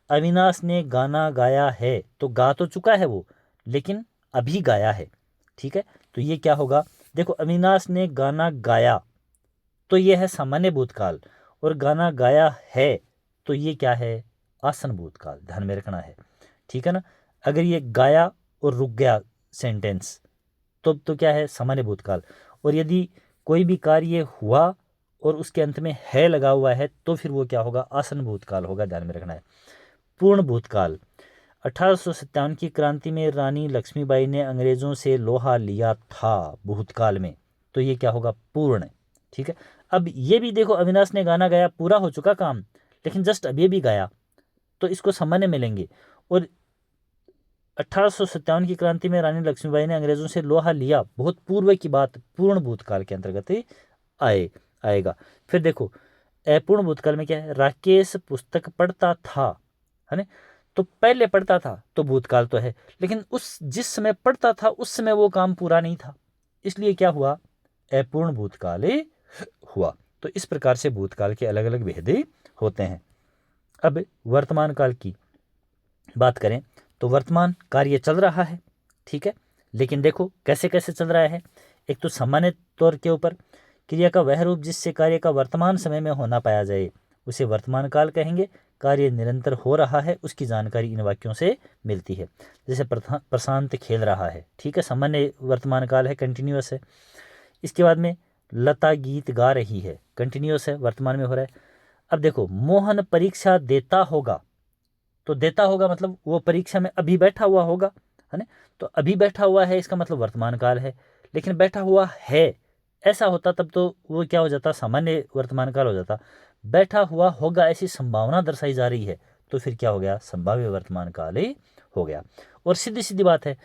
अविनाश ने गाना गाया है, तो गा तो चुका है वो, लेकिन अभी गाया है, ठीक है। तो ये क्या होगा, देखो अविनाश ने गाना गाया, तो ये है सामान्य भूतकाल, और गाना गाया है, तो ये क्या है, आसन भूतकाल, ध्यान में रखना है, ठीक है ना। अगर ये गाया और रुक गया सेंटेंस, तो क्या है, सामान्य भूतकाल। और यदि कोई भी कार्य हुआ और उसके अंत में है लगा हुआ है, तो फिर वो क्या होगा, आसन भूतकाल होगा, ध्यान में रखना है। पूर्ण भूतकाल, 1857 की क्रांति में रानी लक्ष्मीबाई ने अंग्रेजों से लोहा लिया था भूतकाल में, तो ये क्या होगा, पूर्ण, ठीक है। अब ये भी देखो, अविनाश ने गाना गाया, पूरा हो चुका काम, लेकिन जस्ट अभी भी गाया, तो इसको सामान्य में लेंगे। और 1857 की क्रांति में रानी लक्ष्मीबाई ने अंग्रेजों से लोहा लिया, बहुत पूर्व की बात, पूर्ण भूतकाल के अंतर्गत आएगा। फिर देखो अपूर्ण भूतकाल में क्या है, राकेश पुस्तक पढ़ता था, है ना। तो पहले पढ़ता था तो भूतकाल तो है, लेकिन उस जिस समय पढ़ता था उस समय वो काम पूरा नहीं था, इसलिए क्या हुआ, अपूर्ण भूतकाल हुआ। तो इस प्रकार से भूतकाल के अलग अलग भेद होते हैं। अब वर्तमान काल की बात करें तो वर्तमान कार्य चल रहा है, ठीक है, लेकिन देखो कैसे कैसे चल रहा है। एक तो सामान्य तौर के ऊपर क्रिया का वह रूप जिससे कार्य का वर्तमान समय में होना पाया जाए, उसे वर्तमान काल कहेंगे। कार्य निरंतर हो रहा है, उसकी जानकारी इन वाक्यों से मिलती है। जैसे प्रशांत खेल रहा है, ठीक है, सामान्य वर्तमान काल है, कंटिन्यूअस है। इसके बाद में लता गीत गा रही है, कंटिन्यूअस है, वर्तमान में हो रहा है। अब देखो मोहन परीक्षा देता होगा, तो देता होगा मतलब वो परीक्षा में अभी बैठा हुआ होगा, है ना। तो अभी बैठा हुआ है इसका मतलब वर्तमान काल है, लेकिन बैठा हुआ है ऐसा होता तब तो वो क्या हो जाता, सामान्य वर्तमान काल हो जाता। बैठा हुआ होगा ऐसी संभावना दर्शाई जा रही है, तो फिर क्या हो गया, संभाव्य वर्तमान काल ही हो गया। और सीधी सीधी बात है,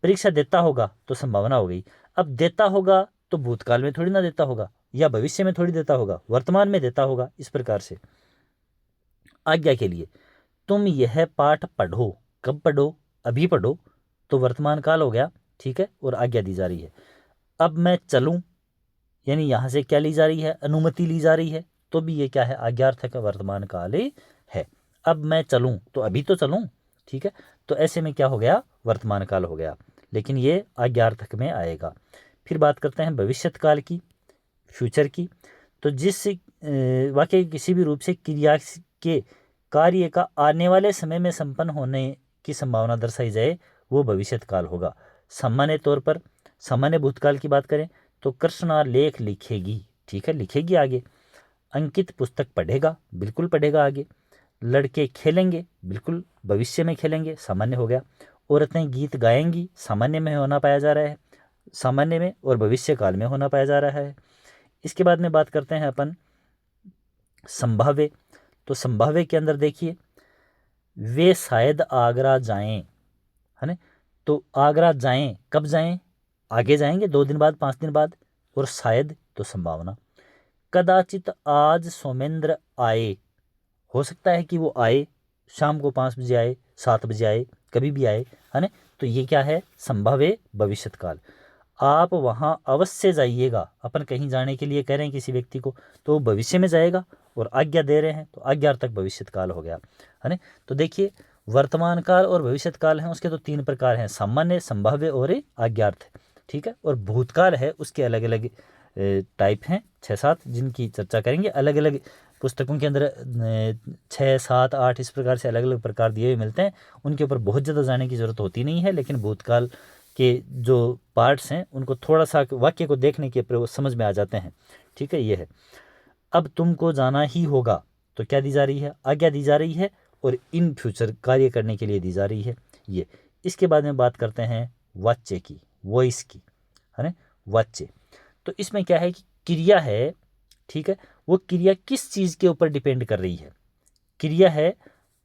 परीक्षा देता होगा तो संभावना हो गई। अब देता होगा तो भूतकाल में थोड़ी ना देता होगा, या भविष्य में थोड़ी देता होगा, वर्तमान में देता होगा। इस प्रकार से आज्ञा के लिए, तुम यह पाठ पढ़ो, कब पढ़ो, अभी पढ़ो, तो वर्तमान काल हो गया, ठीक है, और आज्ञा दी जा रही है। अब मैं चलूं, यानी यहाँ से क्या ली जा रही है, अनुमति ली जा रही है, तो भी ये क्या है, आज्ञार्थक वर्तमान काल है। अब मैं चलूं तो अभी तो चलूं, ठीक है, तो ऐसे में क्या हो गया, वर्तमान काल हो गया, लेकिन ये आज्ञार्थक में आएगा। फिर बात करते हैं भविष्यत काल की, फ्यूचर की। तो जिस वाक्य किसी भी रूप से क्रिया के कार्य का आने वाले समय में संपन्न होने की संभावना दर्शाई जाए, वो भविष्यत काल होगा। सामान्य तौर पर सामान्य भूतकाल की बात करें तो कृष्णा लेख लिखेगी, ठीक है, लिखेगी आगे। अंकित पुस्तक पढ़ेगा, बिल्कुल पढ़ेगा आगे। लड़के खेलेंगे, बिल्कुल भविष्य में खेलेंगे, सामान्य हो गया। औरतें गीत गाएंगी, सामान्य में होना पाया जा रहा है, सामान्य में और भविष्य काल में होना पाया जा रहा है। इसके बाद में बात करते हैं अपन संभाव्य। तो संभाव्य के अंदर देखिए, वे शायद आगरा जाएं, है ना। तो आगरा जाएं, कब जाएं, आगे जाएंगे, 2 दिन बाद, 5 दिन बाद। और शायद तो संभावना। कदाचित आज सोमेंद्र आए, हो सकता है कि वो आए, शाम को 5 बजे आए, 7 बजे आए, कभी भी आए, है ना। तो ये क्या है, संभाव्य भविष्यत काल। आप वहाँ अवश्य जाइएगा, अपन कहीं जाने के लिए कह रहे हैं किसी व्यक्ति को, तो वो भविष्य में जाएगा और आज्ञा दे रहे हैं, तो आज्ञार्थक भविष्यत काल हो गया, है ना। तो देखिए वर्तमान काल और भविष्यत काल हैं, उसके तो 3 प्रकार हैं, सामान्य, संभाव्य और आज्ञार्थ। ठीक है। और भूतकाल है, उसके अलग अलग टाइप हैं, 6-7, जिनकी चर्चा करेंगे। अलग अलग पुस्तकों के अंदर 6, 7, 8 इस प्रकार से अलग अलग प्रकार दिए हुए मिलते हैं। उनके ऊपर बहुत ज़्यादा जाने की ज़रूरत होती नहीं है, लेकिन भूतकाल के जो पार्ट्स हैं उनको थोड़ा सा वाक्य को देखने के ऊपर वो समझ में आ जाते हैं, ठीक है। ये है, अब तुमको जाना ही होगा, तो क्या दी जा रही है, आज्ञा दी जा रही है, और इन फ्यूचर कार्य करने के लिए दी जा रही है ये। इसके बाद में बात करते हैं वाच्य की, वॉइस की, है ना, वाच्य। तो इसमें क्या है कि क्रिया है, ठीक है, वो क्रिया किस चीज़ के ऊपर डिपेंड कर रही है। क्रिया है,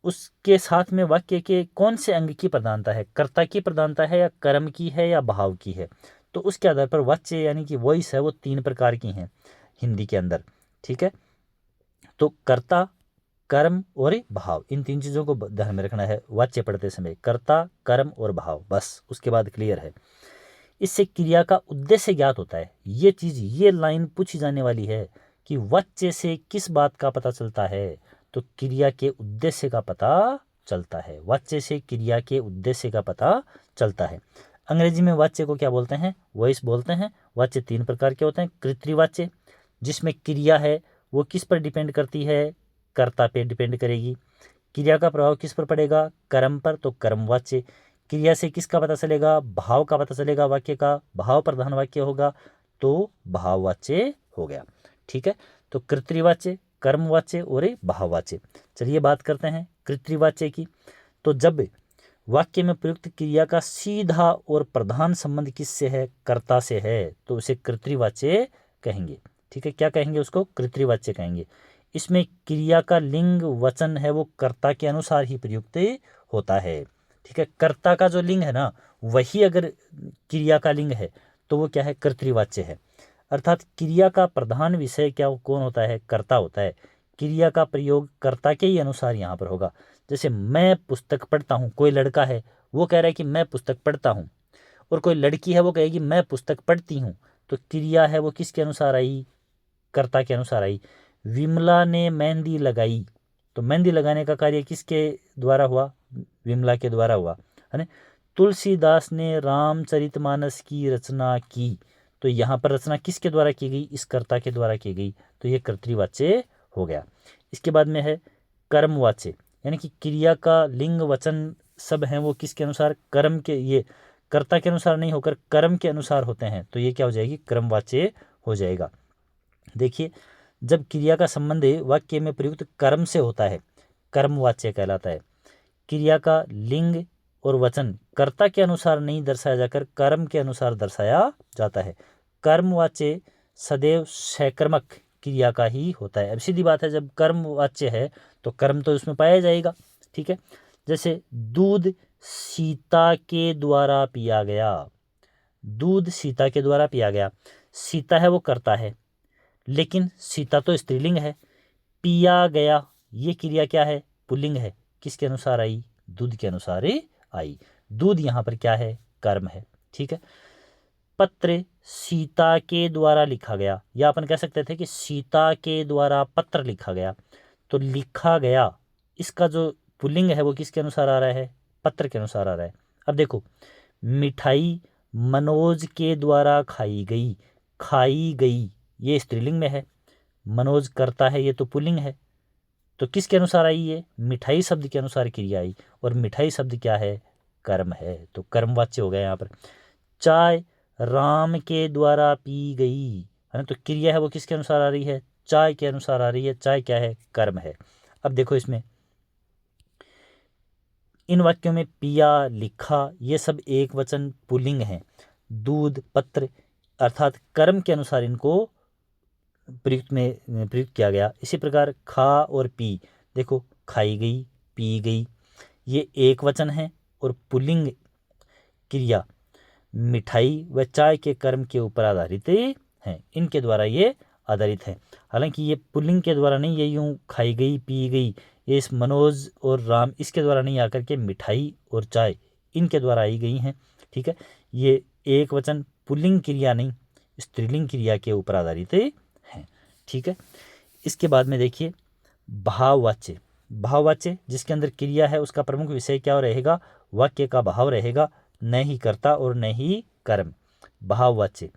उसके साथ में वाक्य के कौन से अंग की प्रधानता है, कर्ता की प्रधानता है या कर्म की है या भाव की है। तो उसके आधार पर वाच्य यानी कि वॉइस है वो 3 प्रकार की हैं हिंदी के अंदर, ठीक है। तो कर्ता, कर्म और भाव, इन 3 चीज़ों को ध्यान में रखना है वाच्य पढ़ते समय, कर्ता, कर्म और भाव, बस उसके बाद क्लियर है। इससे क्रिया का उद्देश्य ज्ञात होता है। ये चीज़, ये लाइन पूछी जाने वाली है कि वाच्य से किस बात का पता चलता है, तो क्रिया के उद्देश्य का पता चलता है। वाच्य से क्रिया के उद्देश्य का पता चलता है। अंग्रेजी में वाच्य को क्या बोलते हैं, वॉइस बोलते हैं। वाच्य 3 प्रकार के होते हैं। कृत्रिवाच्य, जिसमें क्रिया है वो किस पर डिपेंड करती है, कर्ता पे डिपेंड करेगी। क्रिया का प्रभाव किस पर पड़ेगा, कर्म पर, तो कर्मवाच्य। क्रिया से किसका पता चलेगा, भाव का पता चलेगा, वाक्य का भाव प्रधान वाक्य होगा तो भाववाच्य हो गया, ठीक है। तो कृत्रिवाच्य, कर्मवाच्य और भाववाच्य। चलिए बात करते हैं कृत्रिवाच्य की। तो जब वाक्य में प्रयुक्त क्रिया का सीधा और प्रधान संबंध किससे है, कर्ता से है, तो उसे कृत्रिवाच्य कहेंगे, ठीक है। क्या कहेंगे उसको, कृत्रिवाच्य कहेंगे। इसमें क्रिया का लिंग वचन है वो कर्ता के अनुसार ही प्रयुक्त होता है, ठीक है। कर्ता का जो लिंग है ना, वही अगर क्रिया का लिंग है तो वो क्या है, कर्तृवाच्य है। अर्थात क्रिया का प्रधान विषय क्या कौन होता है, कर्ता होता है। क्रिया का प्रयोग कर्ता के ही अनुसार यहाँ पर होगा। जैसे मैं पुस्तक पढ़ता हूँ, कोई लड़का है वो कह रहा है कि मैं पुस्तक पढ़ता हूँ, और कोई लड़की है वो कहेगी मैं पुस्तक पढ़ती हूँ, तो क्रिया है वो किसके अनुसार आई, कर्ता के अनुसार आई। विमला ने मेहंदी लगाई, तो मेहंदी लगाने का कार्य किसके द्वारा हुआ, विमला के द्वारा हुआ, है ना। तुलसीदास ने रामचरितमानस की रचना की, तो यहाँ पर रचना किसके द्वारा की गई, इस कर्ता के द्वारा की गई, तो ये कर्तृवाच्य हो गया। इसके बाद में है कर्मवाच्य, यानी कि क्रिया का लिंग वचन सब हैं वो किसके अनुसार, कर्म के, ये कर्ता के अनुसार नहीं होकर कर्म के अनुसार होते हैं, तो ये क्या हो जाएगी, कर्मवाच्य हो जाएगा। देखिए, जब क्रिया का संबंध वाक्य में प्रयुक्त कर्म से होता है, कर्मवाच्य कहलाता है। क्रिया का लिंग और वचन कर्ता के अनुसार नहीं दर्शाया जाकर कर्म के अनुसार दर्शाया जाता है। कर्मवाच्य सदैव सकर्मक क्रिया का ही होता है। अब सीधी बात है, जब कर्मवाच्य है तो कर्म तो उसमें पाया जाएगा, ठीक है। जैसे दूध सीता के द्वारा पिया गया, दूध सीता के द्वारा पिया गया, सीता है वो कर्ता है, लेकिन सीता तो स्त्रीलिंग है। पिया गया, ये क्रिया क्या है, पुल्लिंग है, किसके अनुसार आई, दूध के अनुसार ही आई। दूध यहाँ पर क्या है, कर्म है, ठीक है। पत्र सीता के द्वारा लिखा गया, या अपन कह सकते थे कि सीता के द्वारा पत्र लिखा गया, तो लिखा गया इसका जो पुल्लिंग है वो किसके अनुसार आ रहा है, पत्र के अनुसार आ रहा है। अब देखो, मिठाई मनोज के द्वारा खाई गई, खाई गई ये स्त्रीलिंग में है, मनोज करता है ये तो पुल्लिंग है, तो किसके अनुसार आई, ये मिठाई शब्द के अनुसार क्रिया आई, और मिठाई शब्द क्या है, कर्म है, तो कर्मवाच्य हो गया यहाँ पर। चाय राम के द्वारा पी गई, है ना, तो क्रिया है वो किसके अनुसार आ रही है, चाय के अनुसार आ रही है। चाय क्या है, कर्म है। अब देखो इसमें इन वाक्यों में पिया, लिखा ये सब एक वचन पुल्लिंग हैं। दूध, पत्र अर्थात कर्म के अनुसार इनको प्रयुक्त किया गया। इसी प्रकार खा और पी, देखो खाई गई, पी गई, ये एक वचन है, और पुल्लिंग क्रिया मिठाई व चाय के कर्म के ऊपर आधारित हैं, इनके द्वारा ये आधारित है। हालांकि ये पुल्लिंग के द्वारा नहीं, ये यूँ खाई गई, पी गई, ये इस मनोज और राम इसके द्वारा नहीं आकर के मिठाई और चाय इनके द्वारा आई गई हैं, ठीक है। ये एक वचन पुल्लिंग क्रिया नहीं, स्त्रीलिंग क्रिया के ऊपर आधारित हैं, ठीक है। इसके बाद में देखिए भाववाच्य, भाववाच्य जिसके अंदर क्रिया है उसका प्रमुख विषय क्या रहेगा, वाक्य का भाव रहेगा, न ही कर्ता और न ही कर्म। भाववाच्य।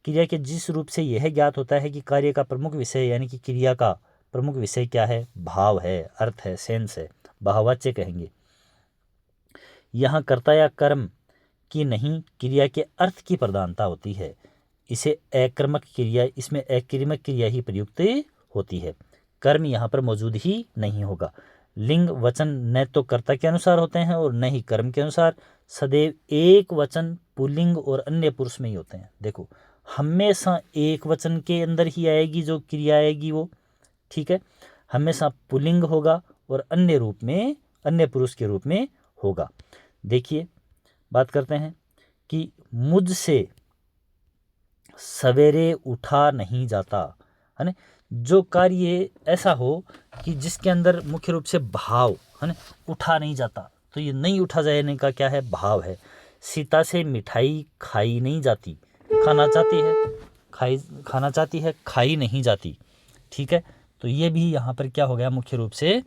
क्रिया के जिस रूप से यह ज्ञात होता है कि कार्य का प्रमुख विषय यानी कि क्रिया का प्रमुख विषय क्या है, भाव है, अर्थ है, सेंस है, भाववाच्य कहेंगे। यहाँ कर्ता या कर्म की नहीं, क्रिया के अर्थ की प्रधानता होती है। इसे अकर्मक क्रिया, इसमें अक्रियमक क्रिया ही प्रयुक्त होती है। कर्म यहाँ पर मौजूद ही नहीं होगा। लिंग वचन न तो कर्ता के अनुसार होते हैं और न ही कर्म के अनुसार। सदैव एक वचन पुल्लिंग और अन्य पुरुष में ही होते हैं। देखो, हमेशा एक वचन के अंदर ही आएगी जो क्रिया आएगी वो, ठीक है, हमेशा पुल्लिंग होगा और अन्य रूप में, अन्य पुरुष के रूप में होगा। देखिए, बात करते हैं कि मुझसे सवेरे उठा नहीं जाता, है ना। जो कार्य ऐसा हो कि जिसके अंदर मुख्य रूप से भाव, है ना, उठा नहीं जाता, तो ये नहीं उठा जाने का क्या है, भाव है। सीता से मिठाई खाई नहीं जाती, खाना चाहती है, खाना चाहती है, खाई नहीं जाती, ठीक है। तो ये भी यहाँ पर क्या हो गया, मुख्य रूप से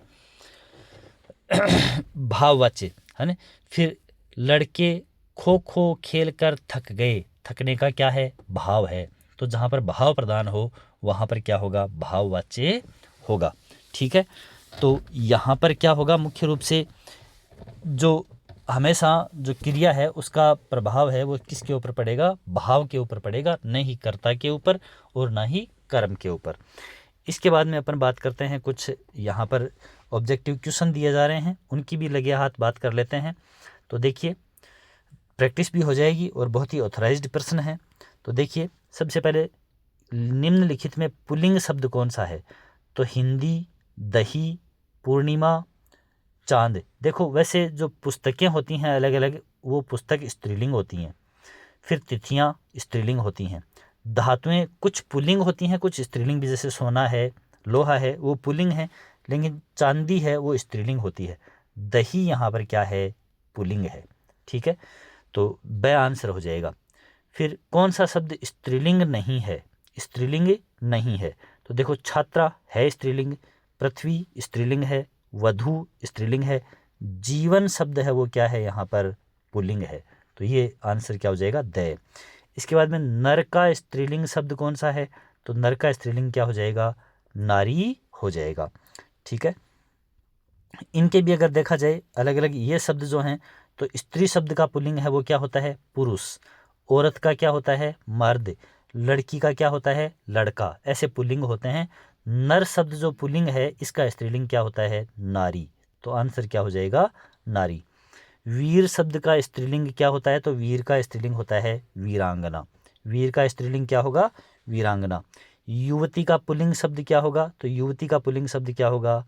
भाववाच्य, है ना। फिर लड़के खो खो खेल कर थक गए, थकने का क्या है, भाव है। तो जहाँ पर भाव प्रदान हो वहाँ पर क्या होगा, भाववाच्य होगा, ठीक है। तो यहाँ पर क्या होगा, मुख्य रूप से जो हमेशा जो क्रिया है उसका प्रभाव है वो किसके ऊपर पड़ेगा, भाव के ऊपर पड़ेगा, न ही कर्ता के ऊपर और ना ही कर्म के ऊपर। इसके बाद में अपन बात करते हैं, कुछ यहाँ पर ऑब्जेक्टिव क्वेश्चन दिए जा रहे हैं, उनकी भी लगे हाथ बात कर लेते हैं। तो देखिए, प्रैक्टिस भी हो जाएगी और बहुत ही ऑथराइज्ड प्रश्न है। तो देखिए, सबसे पहले निम्नलिखित में पुल्लिंग शब्द कौन सा है, तो हिंदी, दही, पूर्णिमा, चांद। देखो, वैसे जो पुस्तकें होती हैं अलग अलग, वो पुस्तक स्त्रीलिंग होती हैं। फिर तिथियां स्त्रीलिंग होती हैं। धातुएं कुछ पुल्लिंग होती हैं, कुछ स्त्रीलिंग भी, जैसे सोना है, लोहा है, वो पुल्लिंग है, लेकिन चांदी है वो स्त्रीलिंग होती है। दही यहाँ पर क्या है, पुल्लिंग है, ठीक है। तो ब आंसर हो जाएगा। फिर कौन सा शब्द स्त्रीलिंग नहीं है, स्त्रीलिंग नहीं है, तो देखो, छात्रा है स्त्रीलिंग, पृथ्वी स्त्रीलिंग है, वधु स्त्रीलिंग है, जीवन शब्द है वो क्या है, यहाँ पर पुल्लिंग है। तो ये आंसर क्या हो जाएगा, द। इसके बाद में नर का स्त्रीलिंग शब्द कौन सा है, तो नर का स्त्रीलिंग क्या हो जाएगा, नारी हो जाएगा, ठीक है। इनके भी अगर देखा जाए अलग अलग ये शब्द जो हैं, तो स्त्री शब्द का पुल्लिंग है वो क्या होता है, पुरुष। औरत का क्या होता है, मर्द। लड़की का क्या होता है, लड़का। ऐसे पुल्लिंग होते हैं। नर शब्द जो पुल्लिंग है इसका स्त्रीलिंग क्या होता है, नारी। तो आंसर क्या हो जाएगा, नारी। वीर शब्द का स्त्रीलिंग क्या होता है, तो वीर का स्त्रीलिंग होता है वीरांगना। वीर का स्त्रीलिंग क्या होगा, वीरांगना। युवती का पुल्लिंग शब्द क्या होगा, तो युवती का पुल्लिंग शब्द क्या होगा,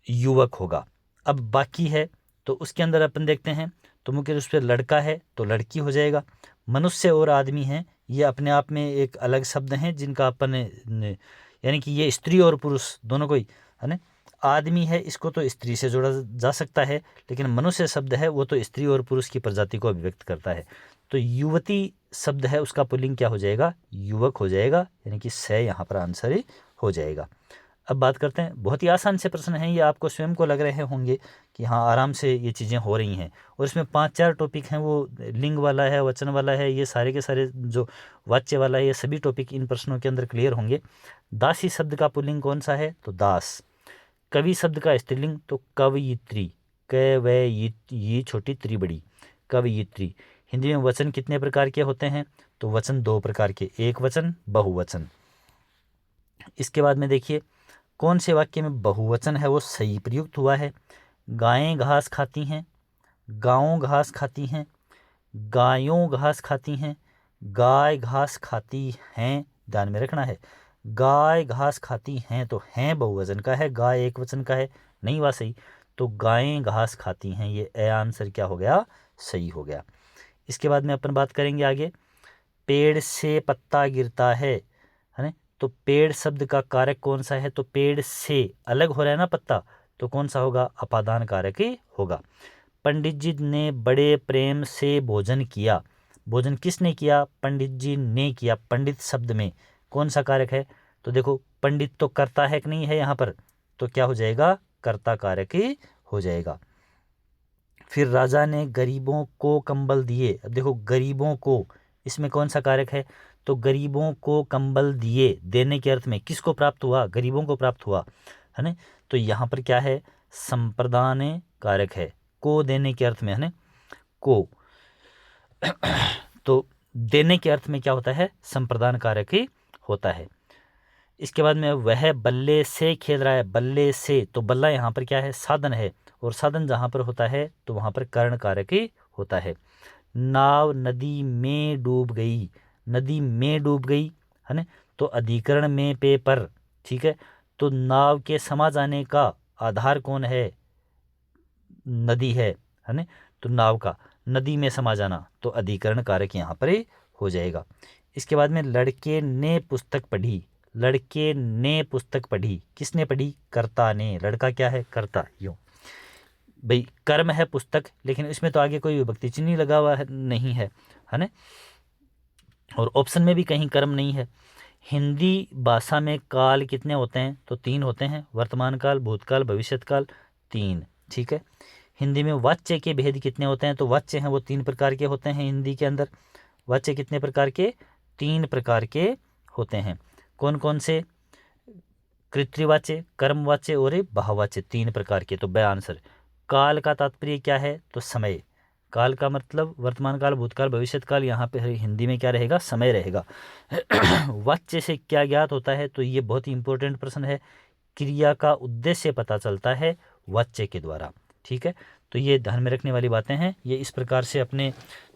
युवक होगा। अब बाकी है तो उसके अंदर अपन देखते हैं, तो मुख्य रूप से लड़का है तो लड़की हो जाएगा। मनुष्य और आदमी हैं, ये अपने आप में एक अलग शब्द हैं जिनका अपन यानी कि ये स्त्री और पुरुष दोनों को ही, है ना। आदमी है, इसको तो स्त्री से जोड़ा जा सकता है, लेकिन मनुष्य शब्द है वो तो स्त्री और पुरुष की प्रजाति को अभिव्यक्त करता है। तो युवती शब्द है उसका पुल्लिंग क्या हो जाएगा, युवक हो जाएगा, यानी कि स यहाँ पर आंसर हो जाएगा। अब बात करते हैं, बहुत ही आसान से प्रश्न हैं ये, आपको स्वयं को लग रहे होंगे कि हाँ आराम से ये चीज़ें हो रही हैं, और इसमें 5-4 टॉपिक हैं, वो लिंग वाला है, वचन वाला है, ये सारे के सारे जो वाच्य वाला है, ये सभी टॉपिक इन प्रश्नों के अंदर क्लियर होंगे। दासी शब्द का पुल्लिंग कौन सा है, तो दास। कवि शब्द का स्त्रीलिंग तो कवयित्री, ये छोटी त्री बड़ी, कवयित्री। हिंदी में वचन कितने प्रकार के होते हैं, तो वचन 2 प्रकार के, एक वचन, बहुवचन। इसके बाद में देखिए, कौन से वाक्य में बहुवचन है वो सही प्रयुक्त हुआ है। गायें घास खाती हैं, गायों घास खाती हैं, गायों घास खाती हैं, गाय घास खाती हैं, ध्यान में रखना है। गाय घास खाती हैं तो हैं बहुवचन का है, गाय एक वचन का है, नहीं हुआ सही। तो गायें घास खाती हैं, ये ए आंसर क्या हो गया, सही हो गया। इसके बाद में अपन बात करेंगे आगे, पेड़ से पत्ता गिरता है ना। तो पेड़ शब्द का कारक कौन सा है, तो पेड़ से अलग हो रहा है ना पत्ता, तो कौन सा होगा, अपादान कारक ही होगा। पंडित जी ने बड़े प्रेम से भोजन किया, भोजन किसने किया, पंडित जी ने किया। पंडित शब्द में कौन सा कारक है, तो देखो पंडित तो करता है कि नहीं है यहाँ पर, तो क्या हो जाएगा, कर्ता कारक ही हो जाएगा। फिर राजा ने गरीबों को कंबल दिए, अब देखो गरीबों को, इसमें कौन सा कारक है? तो गरीबों को कंबल दिए, देने के अर्थ में किसको प्राप्त हुआ? गरीबों को प्राप्त हुआ, है ना। तो यहाँ पर क्या है? संप्रदान कारक है, को देने के अर्थ में, है ना, को। तो देने के अर्थ में क्या होता है? संप्रदान कारक ही होता है। इसके बाद में वह बल्ले से खेल रहा है, बल्ले से, तो बल्ला यहाँ पर क्या है? साधन है, और साधन जहाँ पर होता है तो वहाँ पर कर्ण कारक ही होता है। नाव नदी में डूब गई, नदी में डूब गई, है ना, तो अधिकरण में पे पर, ठीक है। तो नाव के समा जाने का आधार कौन है? नदी है ना। तो नाव का नदी में समा जाना, तो अधिकरण कारक यहाँ पर ही हो जाएगा। इसके बाद में लड़के ने पुस्तक पढ़ी, लड़के ने पुस्तक पढ़ी, किसने पढ़ी? कर्ता ने। लड़का क्या है? कर्ता। यूँ भाई कर्म है पुस्तक, लेकिन इसमें तो आगे कोई विभक्ति चिन्ह नहीं लगा हुआ है, नहीं है, है ना। और ऑप्शन में भी कहीं कर्म नहीं है। हिंदी भाषा में काल कितने होते हैं? तो 3 होते हैं, वर्तमान काल, भूतकाल, भविष्यत काल, 3, ठीक है। हिंदी में वाच्य के भेद कितने होते हैं? तो वाच्य हैं वो 3 प्रकार के होते हैं हिंदी के अंदर। वाच्य कितने प्रकार के? 3 प्रकार के होते हैं। कौन कौन से? कृत्रिवाच्य, कर्मवाच्य और भाववाच्य, 3 प्रकार के। तो ब आंसर। काल का तात्पर्य क्या है? तो समय। काल का मतलब वर्तमान काल, भूतकाल, भविष्यत काल, यहाँ पे हिंदी में क्या रहेगा? समय रहेगा। वाच्य से क्या ज्ञात होता है? तो ये बहुत ही इंपॉर्टेंट प्रश्न है। क्रिया का उद्देश्य पता चलता है वाच्य के द्वारा, ठीक है। तो ये ध्यान में रखने वाली बातें हैं। ये इस प्रकार से अपने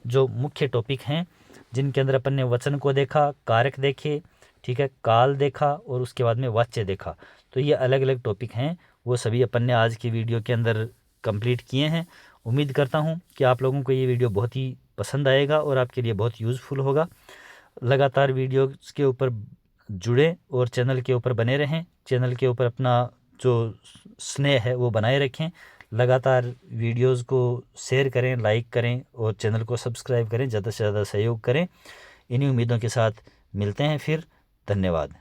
जो मुख्य टॉपिक हैं, जिनके अंदर अपन ने वचन को देखा, कारक देखे, ठीक है, काल देखा, और उसके बाद में वाच्य देखा। तो ये अलग अलग टॉपिक हैं, वो सभी अपन ने आज की वीडियो के अंदर कंप्लीट किए हैं। उम्मीद करता हूँ कि आप लोगों को ये वीडियो बहुत ही पसंद आएगा और आपके लिए बहुत यूज़फुल होगा। लगातार वीडियोज़ के ऊपर जुड़ें और चैनल के ऊपर बने रहें। चैनल के ऊपर अपना जो स्नेह है वो बनाए रखें। लगातार वीडियोज़ को शेयर करें, लाइक करें और चैनल को सब्सक्राइब करें, ज़्यादा से ज़्यादा सहयोग करें। इन्हीं उम्मीदों के साथ मिलते हैं फिर। धन्यवाद।